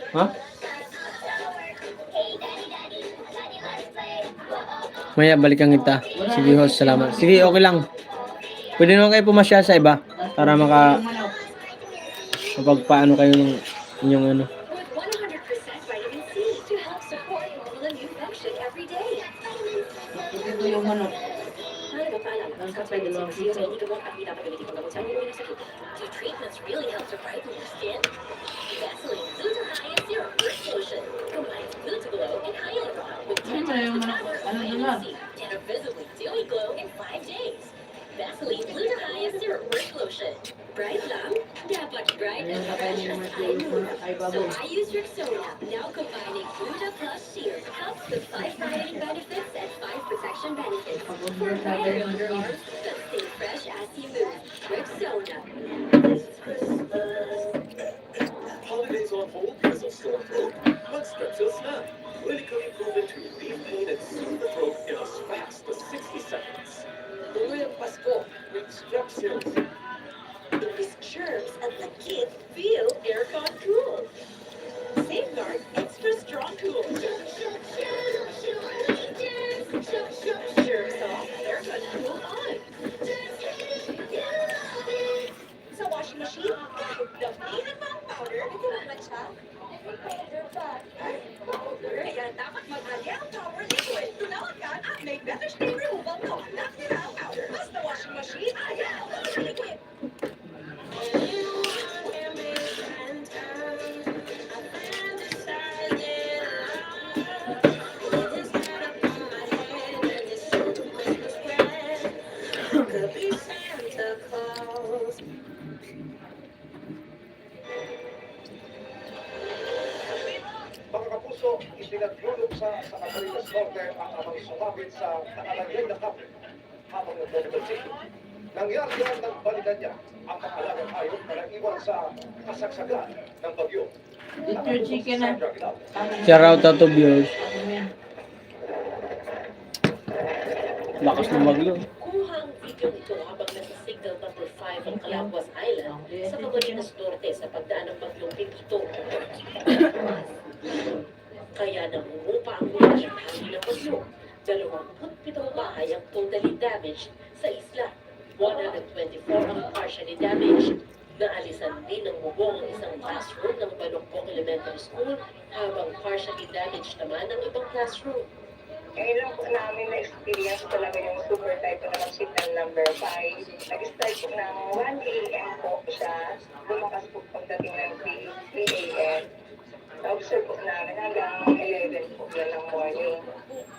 Ha? Maya, balikan kita. Sige, host, salamat. Sige, okay lang. Pwede naman kayo pumasya sa iba para mapagpaano kayo ng inyong ano. with 100% vitamin C to help support normal immune function every day. Ito yung manok. Ang kapay ng mga siyo, hindi ko makakita pag ganito pagkabot sa mga sakit. Do treatments really help to brighten your skin? Vaseline Glutathione Serum First Lotion combines Glutaglow and Hyaluronic with 10 times the power of vitamin C and a visibly dewy glow in 5 days. Vaseline Glutathione Serum First Lotion. Bright lang, dapat bright and fresh as I move. So I use Rexona, now combining Gluta Plus Shield, helps with 5 brightening benefits and 5 protection benefits. For brighter underarms that stay fresh as you move. Rexona. Holidays on hold because of sore throat? Mag-Strepsils na. Clinically proven to relieve pain and soothe the throat in as fast as 60 seconds. Tuloy ang Pasko with Strepsils. Imbis germs at takip, feel aircon cool. Safeguard extra strong cool. Germs off, aircon cool on. Sa washing machine, kahit damihan mo ang powder, ito naman siya. Kaya dapat mag-alya ang power liquid. Tunawagan ang may better stain removal na walang tira ang powder. Basta washing machine, alya ang power liquid. Mga kapuso, isinagdulog sa Camarines Norte ang amang sumabit sa nakalagay na kape habang nagmotosiklo. Nangyari yan nang balikan niya ang makalagang hayop na naiwan sa kasagsagan ng bagyo. Your chicken na. Shout out to viewers. Lakas ng bagyo. Kuha ang video ito habang nasa signal number 5 ang Calaguas Island sa Camarines Norte sa pagdaan ng bagyong Pepito. Kaya namumupa ang mula ng hangin ng bagyo. 27 bahay ang totally damaged sa isla. 124 ang partially damaged. Naalisan din ng bubong ang isang classroom ng Balokbong Elementary School habang partially damaged naman ang ibang classroom. Ngayon lang po namin na-experience talaga yung super typhoon ng signal number 5. Nag-start po ng 1 a.m. po siya. Bumakas po pagdating ng 3 a.m. Na-observe po namin hanggang 11 po yan ng morning.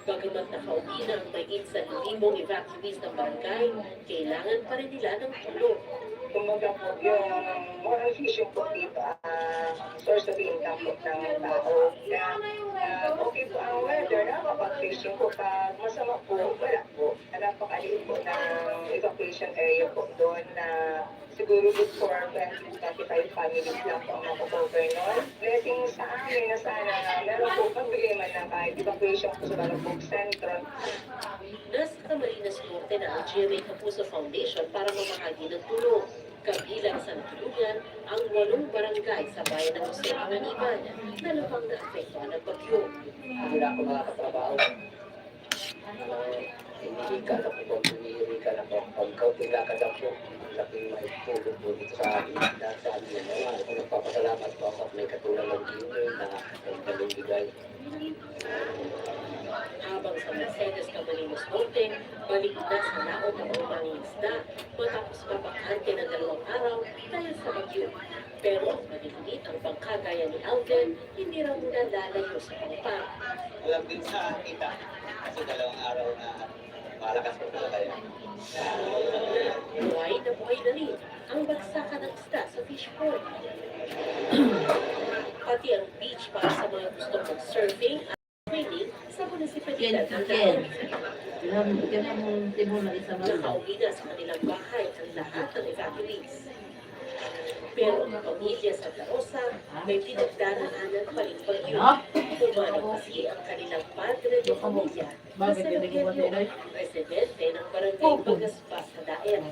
Bagamat nakauwi na ang mahigit sa 1,000 evacuees ng barangay, kailangan pa rin nila ng tulong. Kumbaga po yung moral fishing po dito, source of income po ng tao. Kaya okay po ang weather, nakapag-fishing po. Pag masama po, wala po. Napakaliit po ng evacuation area po doon na siguro good for 20-25 families lang po ang makukover noon. Blessing sa amin na sana meron po pagbigay man ng kahit evacuation po sa Balabog Centro. Nasa Camarines Norte na ang GMA Kapuso Foundation para mamahagi ng tulong. Kabilang sa natulungan ang 8 barangay sa bayan ng Jose Panganiban na lubhang naapektuhan ng bagyo. Hindi na ako makakatrabaho. Hindi ka na po, hindi ka na po. Pagkauting lakad ako, laking may tulong po dito sa akin. Dahil sa amin naman, ako nagpapasalamat po ako at may katulong ng GMA na nagtalong bigay. Habang sa Mercedes Camarines Norte, balik na sa laot ang mga isda matapos mabakante ng 2 araw dahil sa bagyo. Pero ang manilinit ang bangka gaya ni Alvin, hindi raw muna lalayo sa pangpang. Alam din sa kita kasi 2 araw na malakas po talaga yan. Buhay na rin ang bagsakan ng isda sa fish pond. Pati ang beach para sa mga gustong mag-surfing at swimming sa munisipalidad ng Daon. Nakauwi na sa kanilang bahay ang lahat ng evacuees. Pero ang pamilya sa La Rosa may pinagdaraanan pa rin bagyo. Pumanang kasi ang kanilang padre ng pamilya na sa Rogelio, residente ng barangay Bagaspas sa Daer.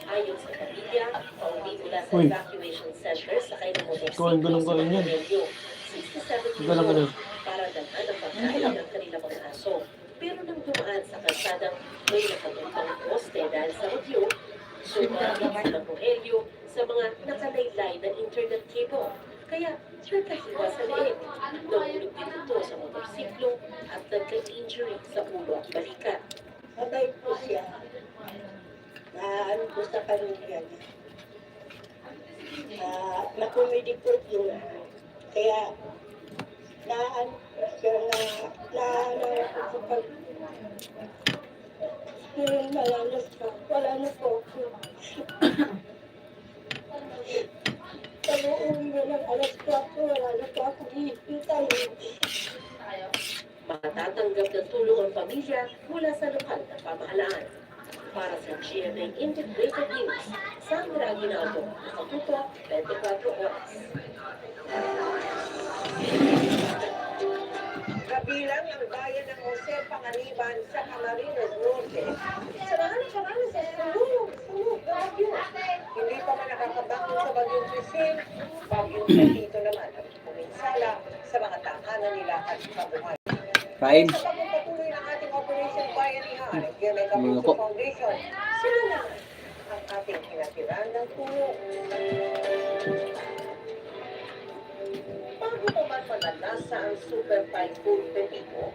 Ayon sa pamilya, pauwi mula sa evacuation center sakay ng motorsiklo sa Rogelio. 67 years old para dalhan ang pagkain ng kanilang mga aso. Pero nang dumaan sa kalsadang may nakatumpang poste dahil sa bagyo, sumabit silang Rogelio sa mga nakalaylay na internet cable. Kaya nagkahiwa sa leeg. Nahulog din ito sa motorsiklo at nagka-injury sa ulo at balikat. Mabait po siya. Ano po sa pamilya niya. Makomedi po yun. Kaya naano po siya na po sa pag... Wala na po ako. Pag-uwi na ng alas 4, wala na po ako hihintay. Matatanggap ng tulong ang pamilya mula sa lokal na pamahalaan. Para sa GMA Integrated News, Sandra Aguinaldo, nakatuto 24 oras. Kabilang ang bayan ng Jose Panganiban sa Camarines Norte. Sa mga nakaraan sa sulong bagyo. Hindi pa man nakakabalik Sa Bagyong Crisel, Bagyong Tito naman ang puminsala sa mga tahanan nila at kabuhay. Kain. Sa pagpapatuloy ng ating Operation Bayanihan at GMA Mga Kapuso po. Foundation, sila naman ang ating pinatiran ng tulong. Bago pa man manalasa ang Super Typhoon Pepito,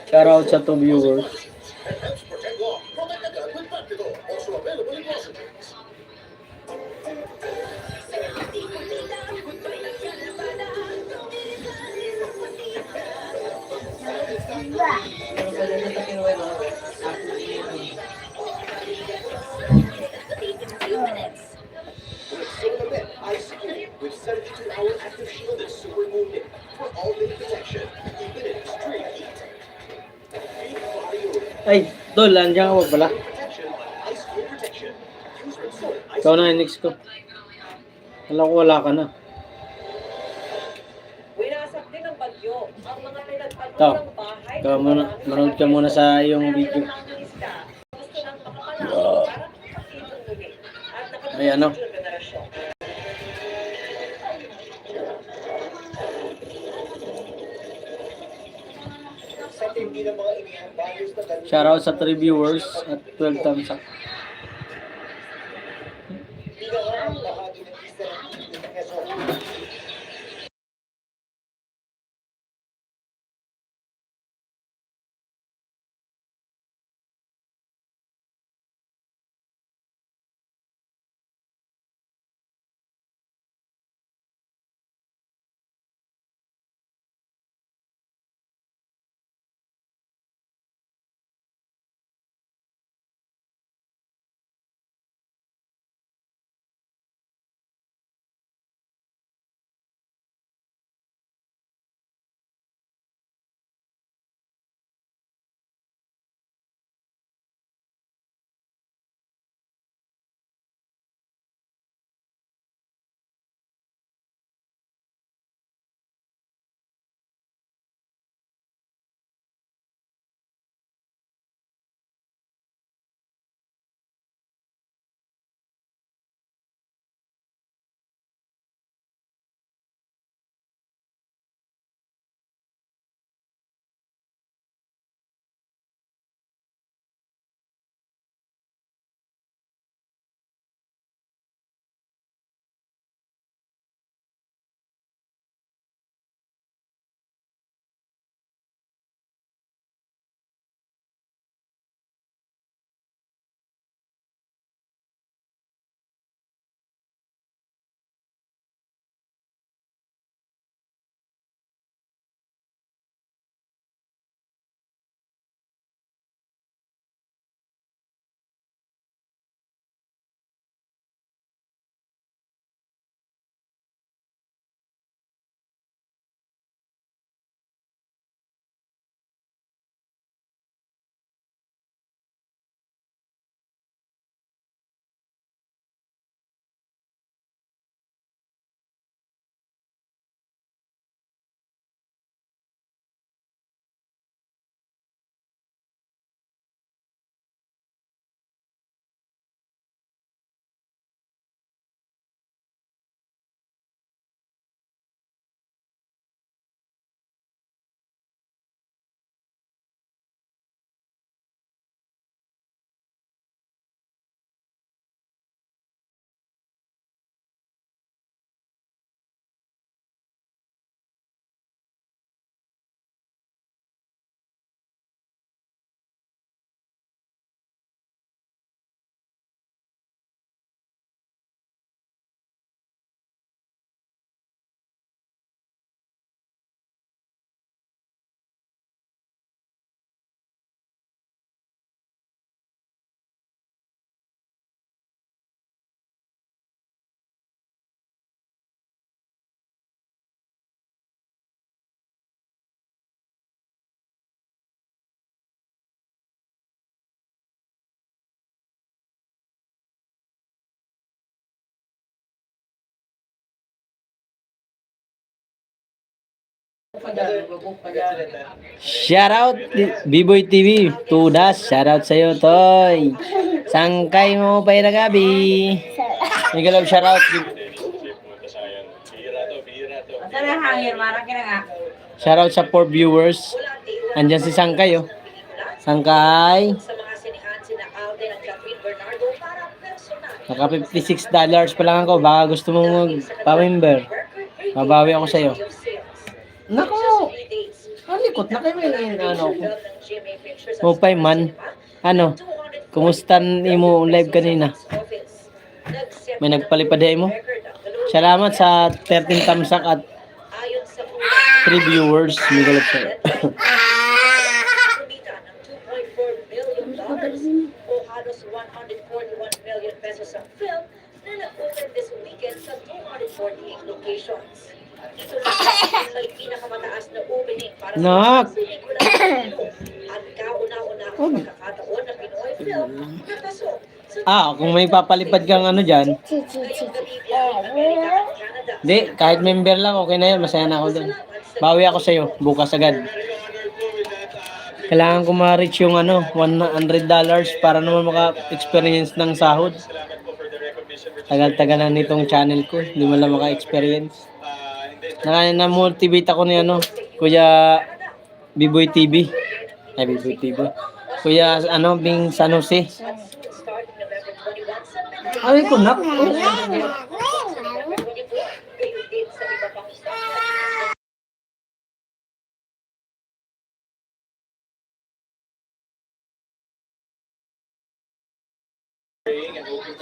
Shoutout sa 2 viewers. And helps protect long. Protect agad with Bactidor. Also available in lozenges. With Solamet Ice Cream with 72-hour active shield and super coating for all-day protection, even in extreme heat. Big body odor. Ay, Dol, nandiyan ka pa pala. Protection, ice cream protection. Use Rexona ice Ikaw na yung next ko. Alam ko wala ka na. Winasak din ng bagyo ang mga Ito. pinagpagpulang bahay. Ikaw muna, manood ka muna sa iyong video. Gusto nang makapalang para makakitong muli. At Ay, ano? nakatulong generasyon. Sa tindi ng mga inihan values na ganun. Shoutout sa 3 viewers at 12 thumbs up. Pinaka ang bahagi ng isa ng tindi ng Quezon. Shoutout B-Boy TV, Tudas, shoutout sa iyo, Toy. Sangkay mo pa na gabi. Miguel of shoutout. Asa na hangin, maraki na nga. Shoutout sa 4 viewers. Andiyan si Sangkay, oh. Sangkay. Sa mga sinihan, sina Alden at Catherine Bernardo para personal. Naka $56 pa lang ako. Baka gusto mong magpa-member. Babawi ako sa iyo. Nako! Ano malungkot na kayo ano ko. Mupay man. Ano? Kumusta mo live kanina? May nagpalipad mo? Salamat sa 13 tamsak at 3 viewers. Migalap sa'yo. O halos 141 million pesos ang film na nag-open this weekend sa 248 locations. Ito na sa pinakamataas na opening para Nak! sa pelikula ng Pilipino. At kauna-unahang pagkakataon na Pinoy film na pasok sa Kung may papalipad kang ano dyan, ngayong gabi biyahe Amerika at Canada. di, kahit member lang, okay na yun. Masaya na ako dun. Bawi ako sa'yo, bukas agad. Kailangan ko ma-reach yung ano, $100 para naman maka-experience ng sahod. Tagal-tagal na nitong channel ko, hindi mo lang maka-experience. Na-motivate ako ni ano, Kuya Biboy TV. Ay, Biboy TV. Kuya, ano, Bing San Jose. Ay, ko na.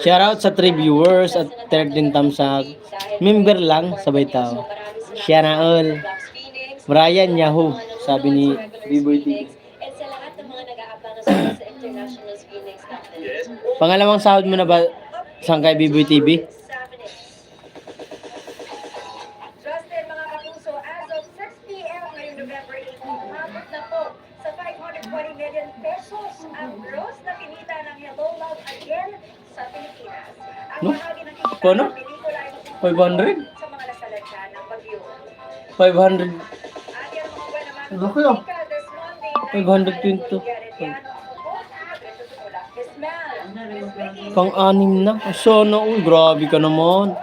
Shoutout sa 3 viewers at 13 tamsag. Member lang, sabay tao. Siya na all. Brian Yahoo, sabi ni Biboy TV. And sa lahat ng mga nag-aabangan sa international screenings natin. Pangalawang sahod mo na ba saan kay Biboy TV? Justin, mga kapuso, as of 6 p.m. ngayong November 18, umabot na po sa 540 million pesos ang gross na kinita ng Hello Love Again sa Pilipinas. Ang No? bahagi ng kinita Paano? ng pelikula ay 500? sa mga nasalanta ng bagyo. 500. At yan mga buwan naman, Laki ah. this Monday, 520. Ismael, Pang-anim na. Sana, grabe ka naman.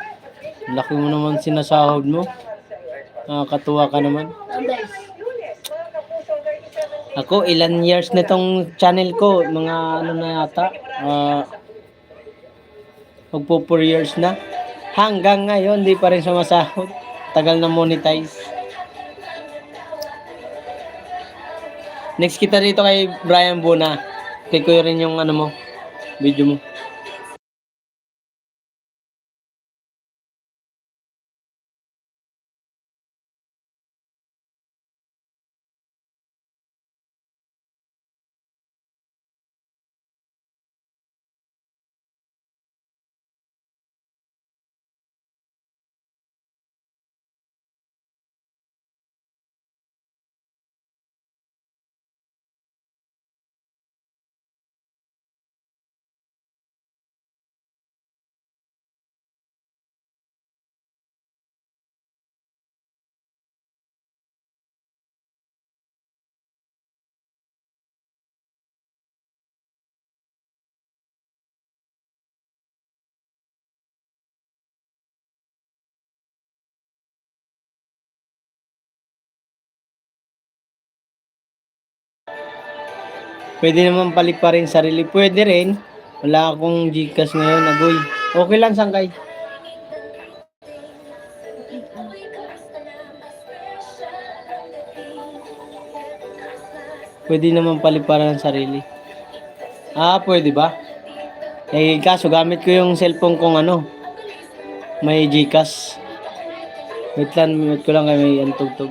Laki mo naman sinasahod mo. Nakakatuwa ka naman. Ako, ilan years na itong channel ko? Mga ano na yata? Magpo 4 years na. Hanggang ngayon, di pa rin sumasahod. Tagal na monetize. Next kita dito kay Brian Buna. Kay ko rin yung ano mo, video mo. Pwede naman paliparin sarili. Pwede rin. Wala akong Gcash ngayon, agoy. Okay lang, Sangkay. Pwede naman paliparan ng sarili. Pwede ba? Kaso gamit ko yung cellphone kong ano. May Gcash. Wait lang, minute ko lang kay may antugtog.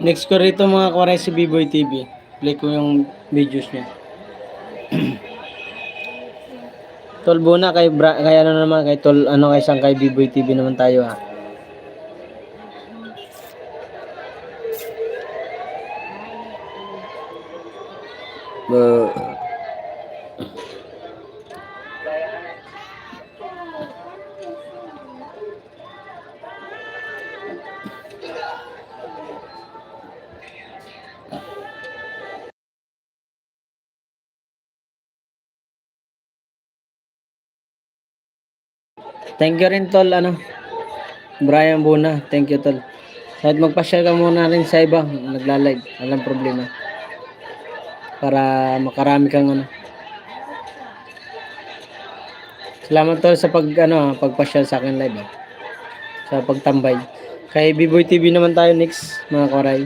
Next ko rito mga kuwaray si B-Boy TV. Play ko yung videos niya. Tol Buna kay ano naman kay Tol ano kay sang kay B-Boy TV naman tayo ha. Thank you rin Tol ano Brian Buna. Thank you Tol. Kahit magpa-share ka muna rin sa iba nagla-live. Walang problema. Para makarami kang ano. Salamat Tol sa pagpa-share sa akin live sa pagtambay. Kay B-Boy TV naman tayo next mga koray.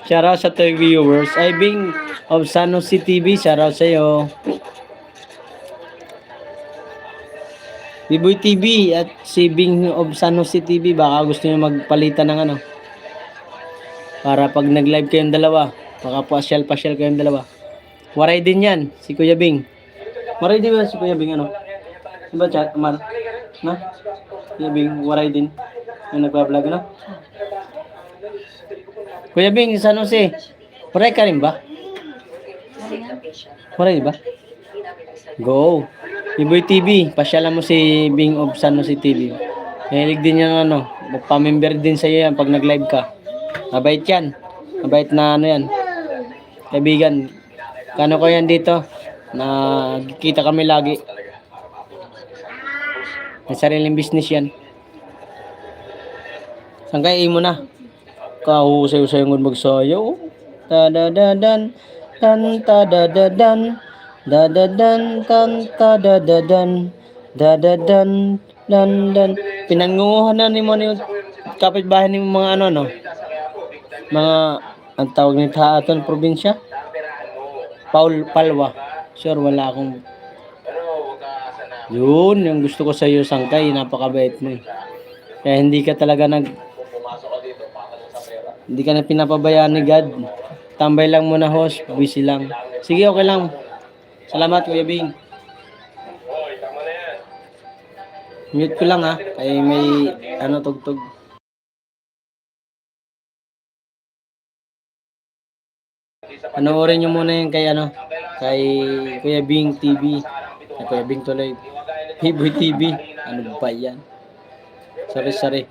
Shoutout sa TV viewers. Ay Bing of San Jose TV. Shoutout sa iyo. B-Boy TV at si Bing of San Jose TV. Baka gusto niyo magpalitan ng ano. Para pag nag-live kayong dalawa. Baka pasyal kayong dalawa. Waray din yan. Si Kuya Bing. Waray din ba si Kuya Bing ano? Diba chat? Amar? Na? Kuya Bing. Waray din. Yung nagpa-vlog no? Kuya Bing, San Jose. Waray ka rin ba? Waray ba? Go. B-Boy TV. Pasyalan mo si Bing of San Jose TV. Mahilig din yan ano. Magpa-member din sa iyo yan pag nag-live ka. Mabait yan. Mabait na ano yan. Kaibigan. Kano ko yan dito? Nakikita kami lagi. May sariling business yan. Saan kaya imo na? Kahusay-usay ngon magsayaw. Ta-da-da-dan. Tan-ta-da-da-dan. Da-da-dan. Tan-ta-da-da-dan. Da-da-dan. Dan-dan. Pinangunguhan na ni mo ni kapitbahay ni mga ano no? Mga ang tawag ni Aton probinsya. Palwa. Sure wala akong yun, yung gusto ko sa iyo sangkay, napakabait mo. Kaya hindi ka talaga hindi ka na pinapabayaan ni God. Tambay lang muna host, busy lang. Sige, okay lang. Salamat Kuya Bing. Mute ko lang ha, kaya may tugtog. Panoorin nyo muna yung kay Kuya Bing TV. Kay Kuya Bing tuloy. B-Boy TV. Ano ba yan? Sorry.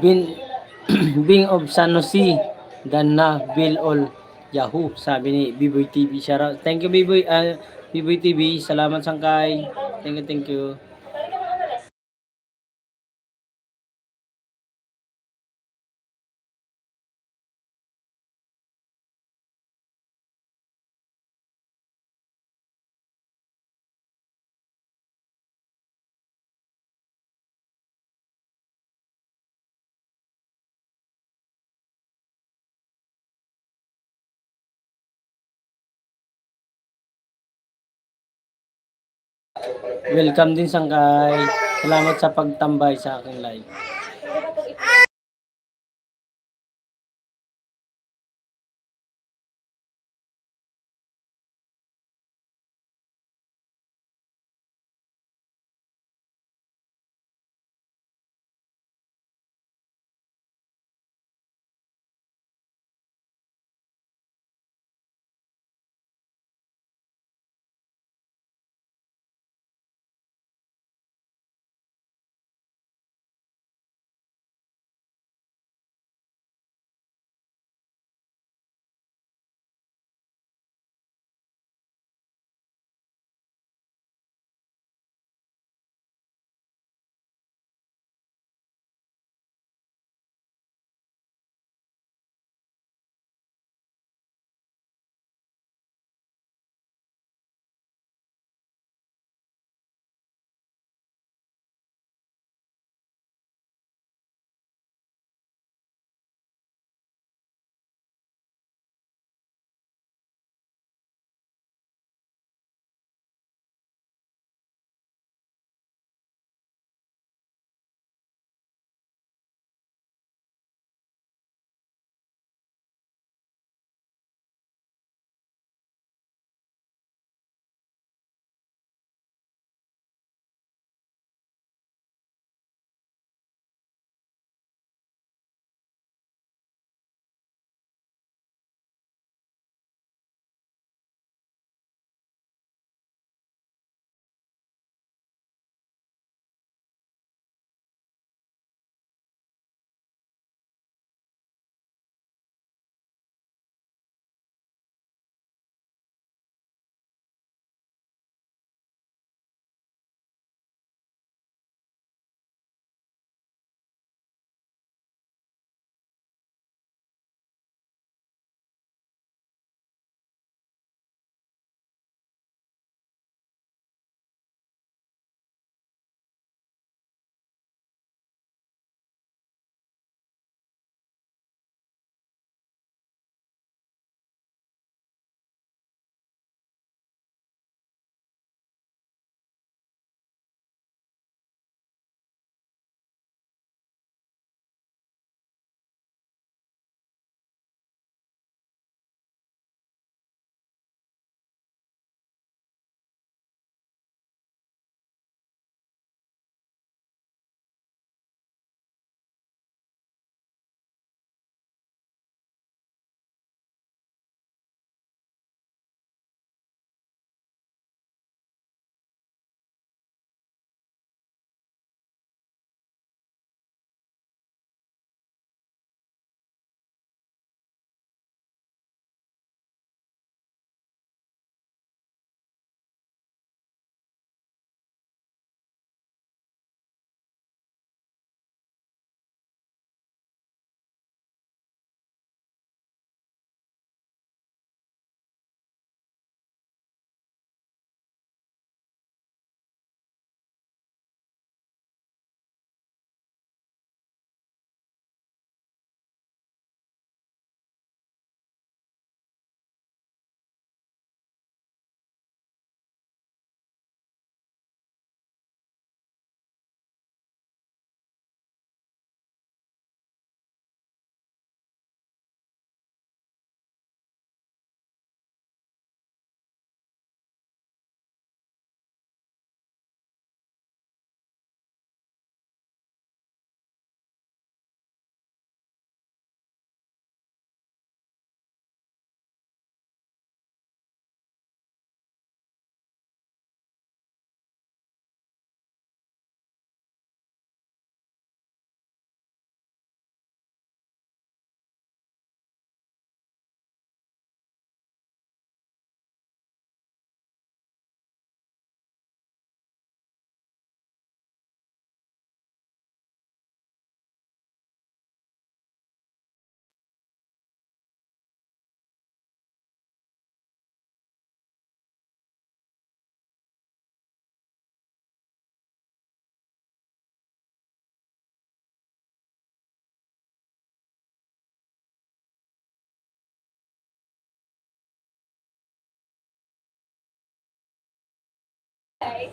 Bin Bing of San Jose dan na Bill all Yahoo, sabi ni Biboy TV. Shoutout. Thank you Biboy, Biboy TV. Salamat sangkay. Thank you, thank you. Welcome din sangkay. Salamat sa pagtambay sa aking live.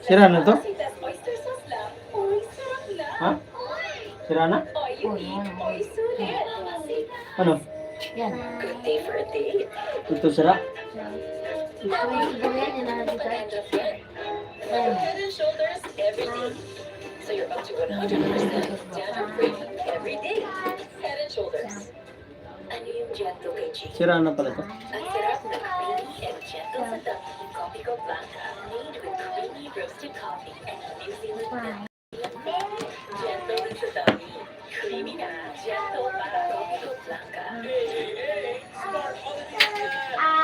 Sira na to? Oyster sauce lang. Uy, sarap lang. Ha? Sira na? All you eat, oy, sulit. Ano? Good day for a date. Ito sira? Head and shoulders every day. So you're up to 100% dandruff-free every day. Head and shoulders. Ano yung gentle kay G? Sira na pala to. Ang sarap na creamy and gentle sa dami. Coffee Co Blanca. Made with creamy roasted coffee and New Zealand milk. Gentle din sa dami. Creamy na. Gentle pa. Coffee Co Blanca. Smart holiday snack.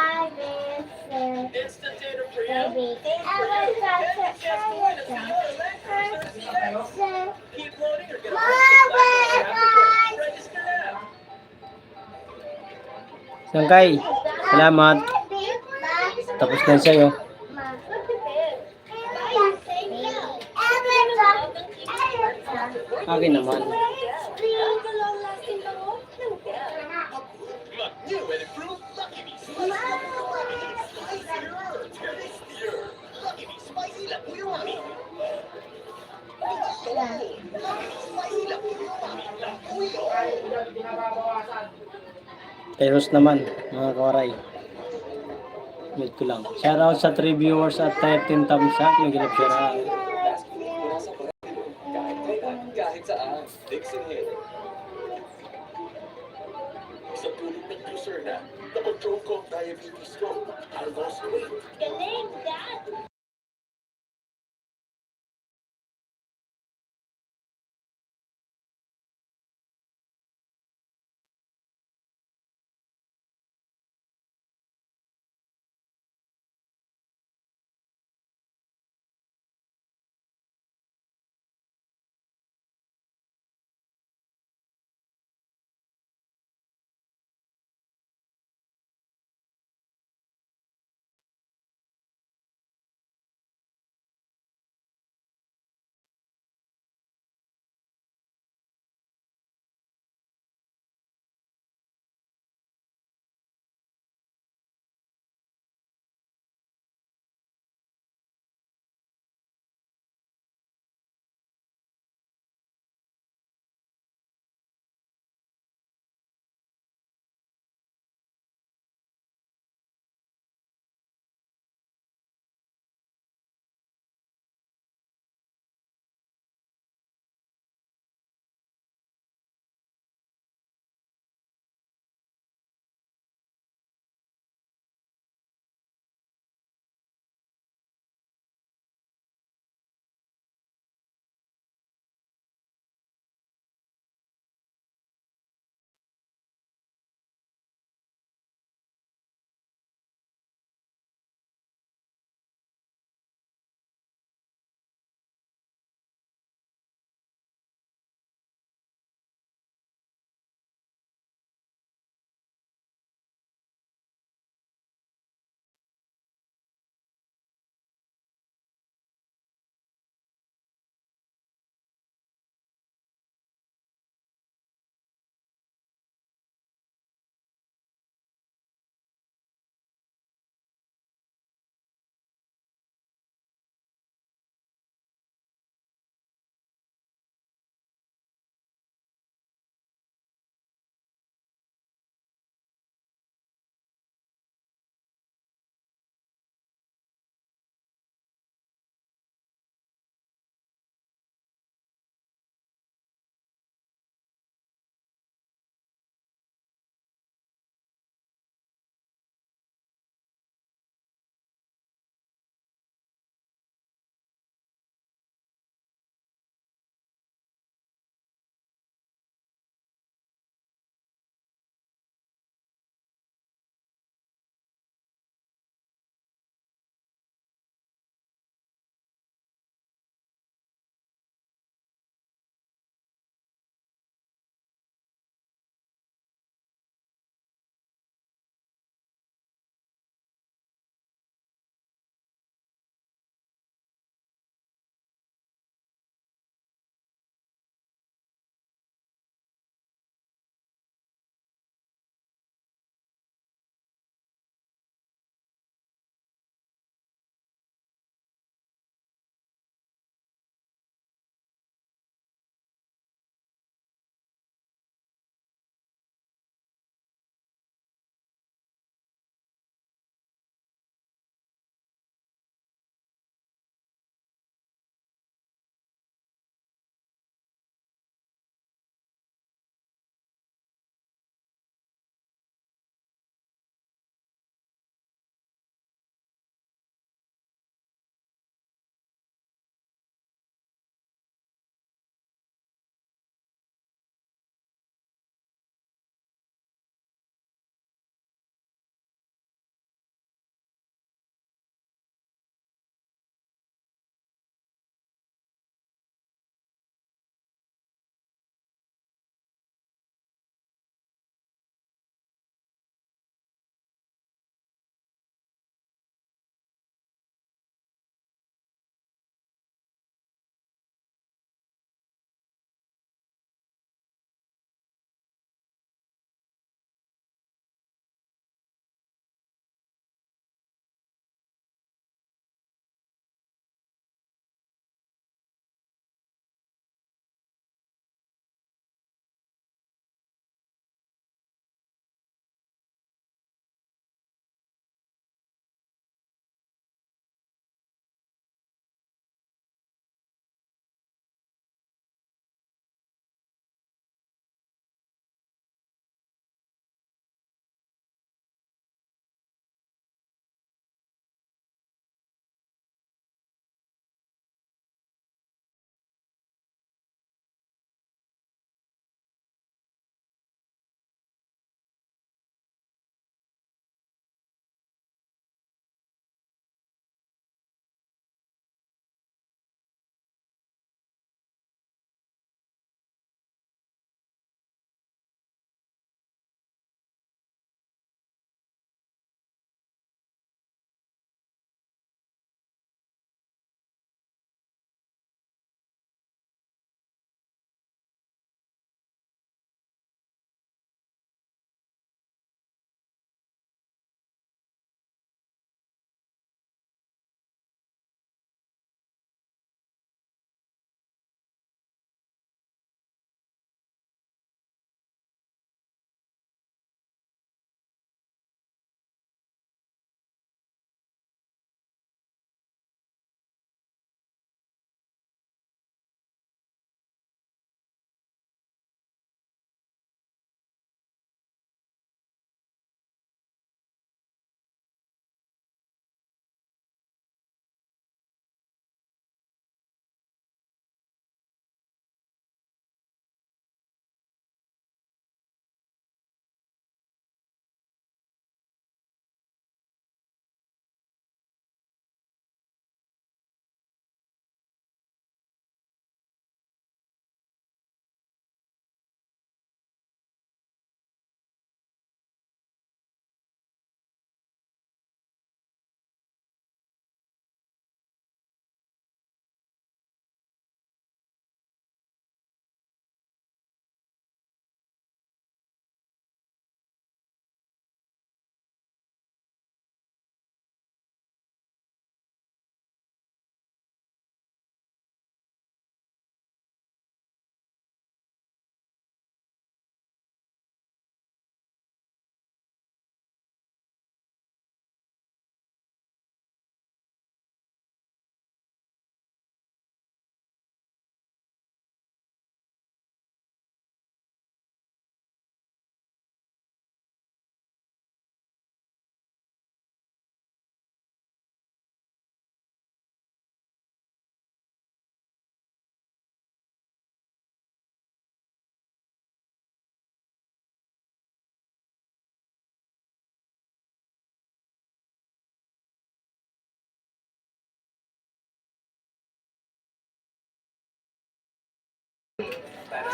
Instant data for you. Keep loading or get a register now. Sangkay, salamat. Tapos na sa'yo. Akin naman. New and improved Lucky Me Spicy Spicier, tastier. Lucky Me Spicy Labuyo Mami. Lucky Me Spicy Labuyo Mami. Labuyo. Kay Ros naman, mga kawaray. Wait ko lang. Shoutout sa 3 viewers at 13 thumbs up. May gilap siya. Kahit saan, Dixon Hill. Sa tulong ng juicer na, na-control ko ang diabetes ko. I lost weight. Galing, Dad.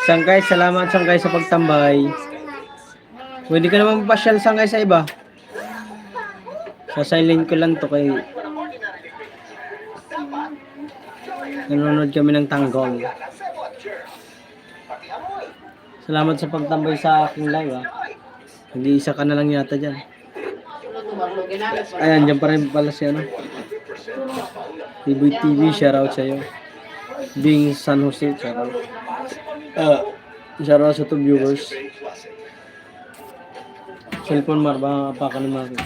Sangkay, salamat Sangkay sa pagtambay. Pwede ka naman pasyal Sangkay sa iba. Sa silent ko lang to kay nanonood kami ng tanggol. Salamat sa pagtambay sa aking live Nag-iisa ka na lang yata dyan. Ayan, dyan pa rin pala si ano. Tiboy TV, shoutout sa'yo. Being San Jose, shoutout. Shoutout sa 2 viewers. Cellphone marba, apakan naman.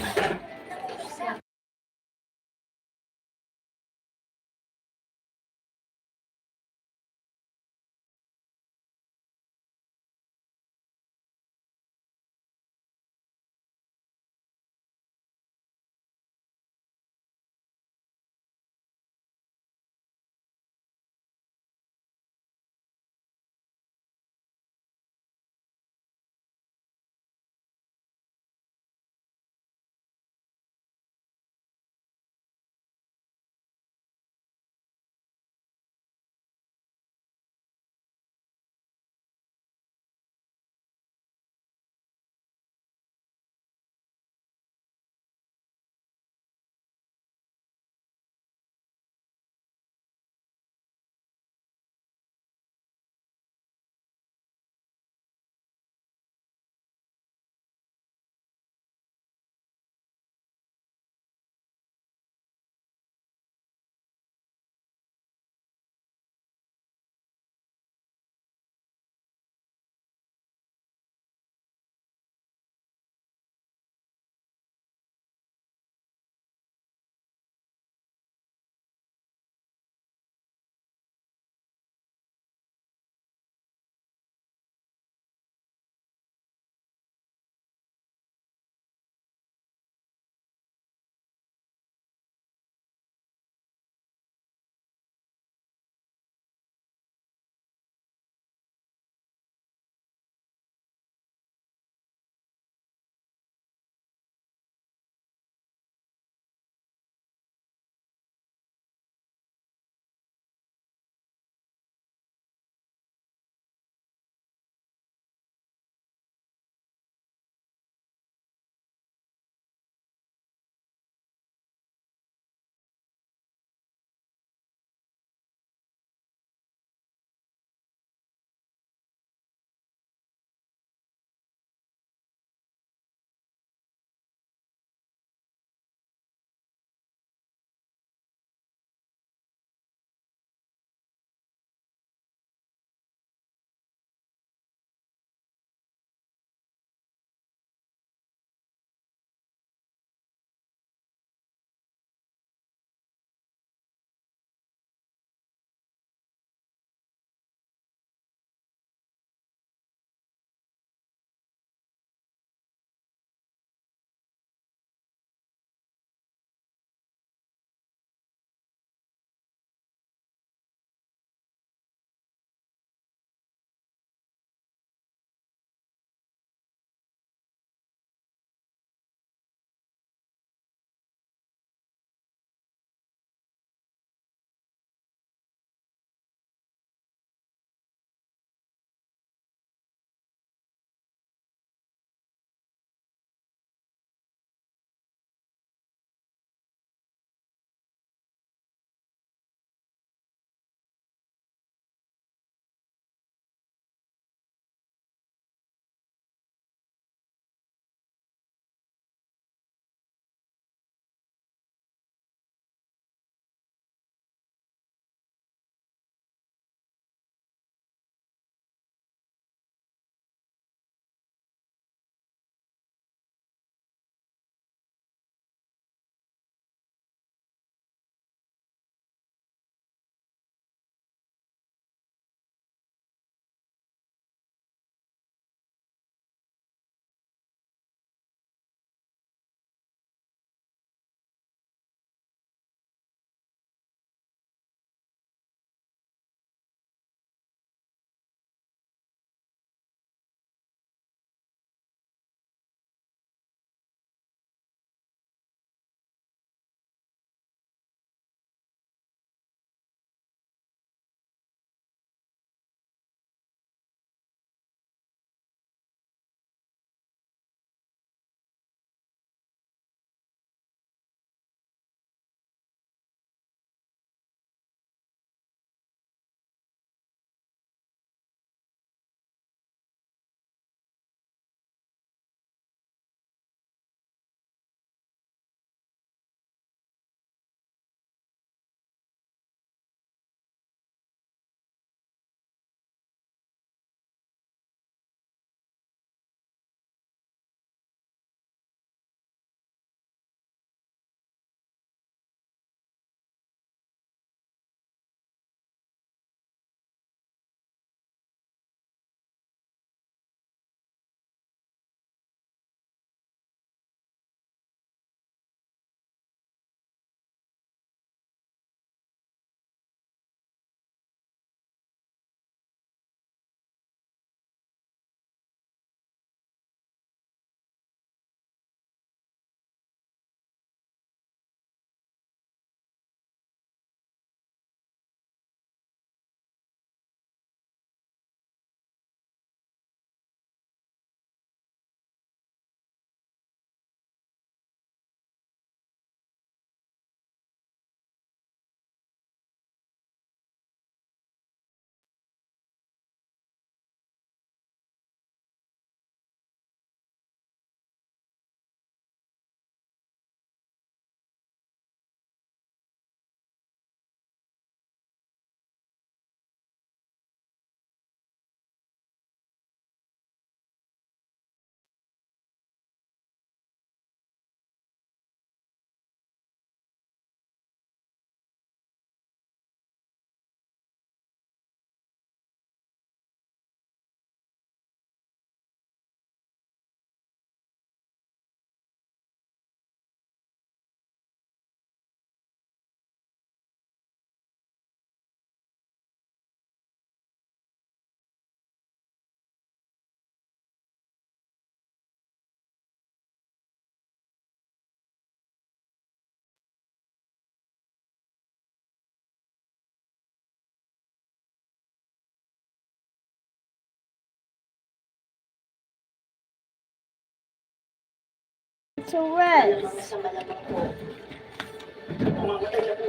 Sa malamang po.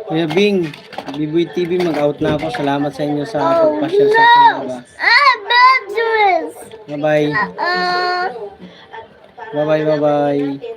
Kuya Bing, Biboy TV, mag-out na ako. Salamat sa inyo sa pagpasyal sa akin. Bye-bye. Bye-bye, bye-bye.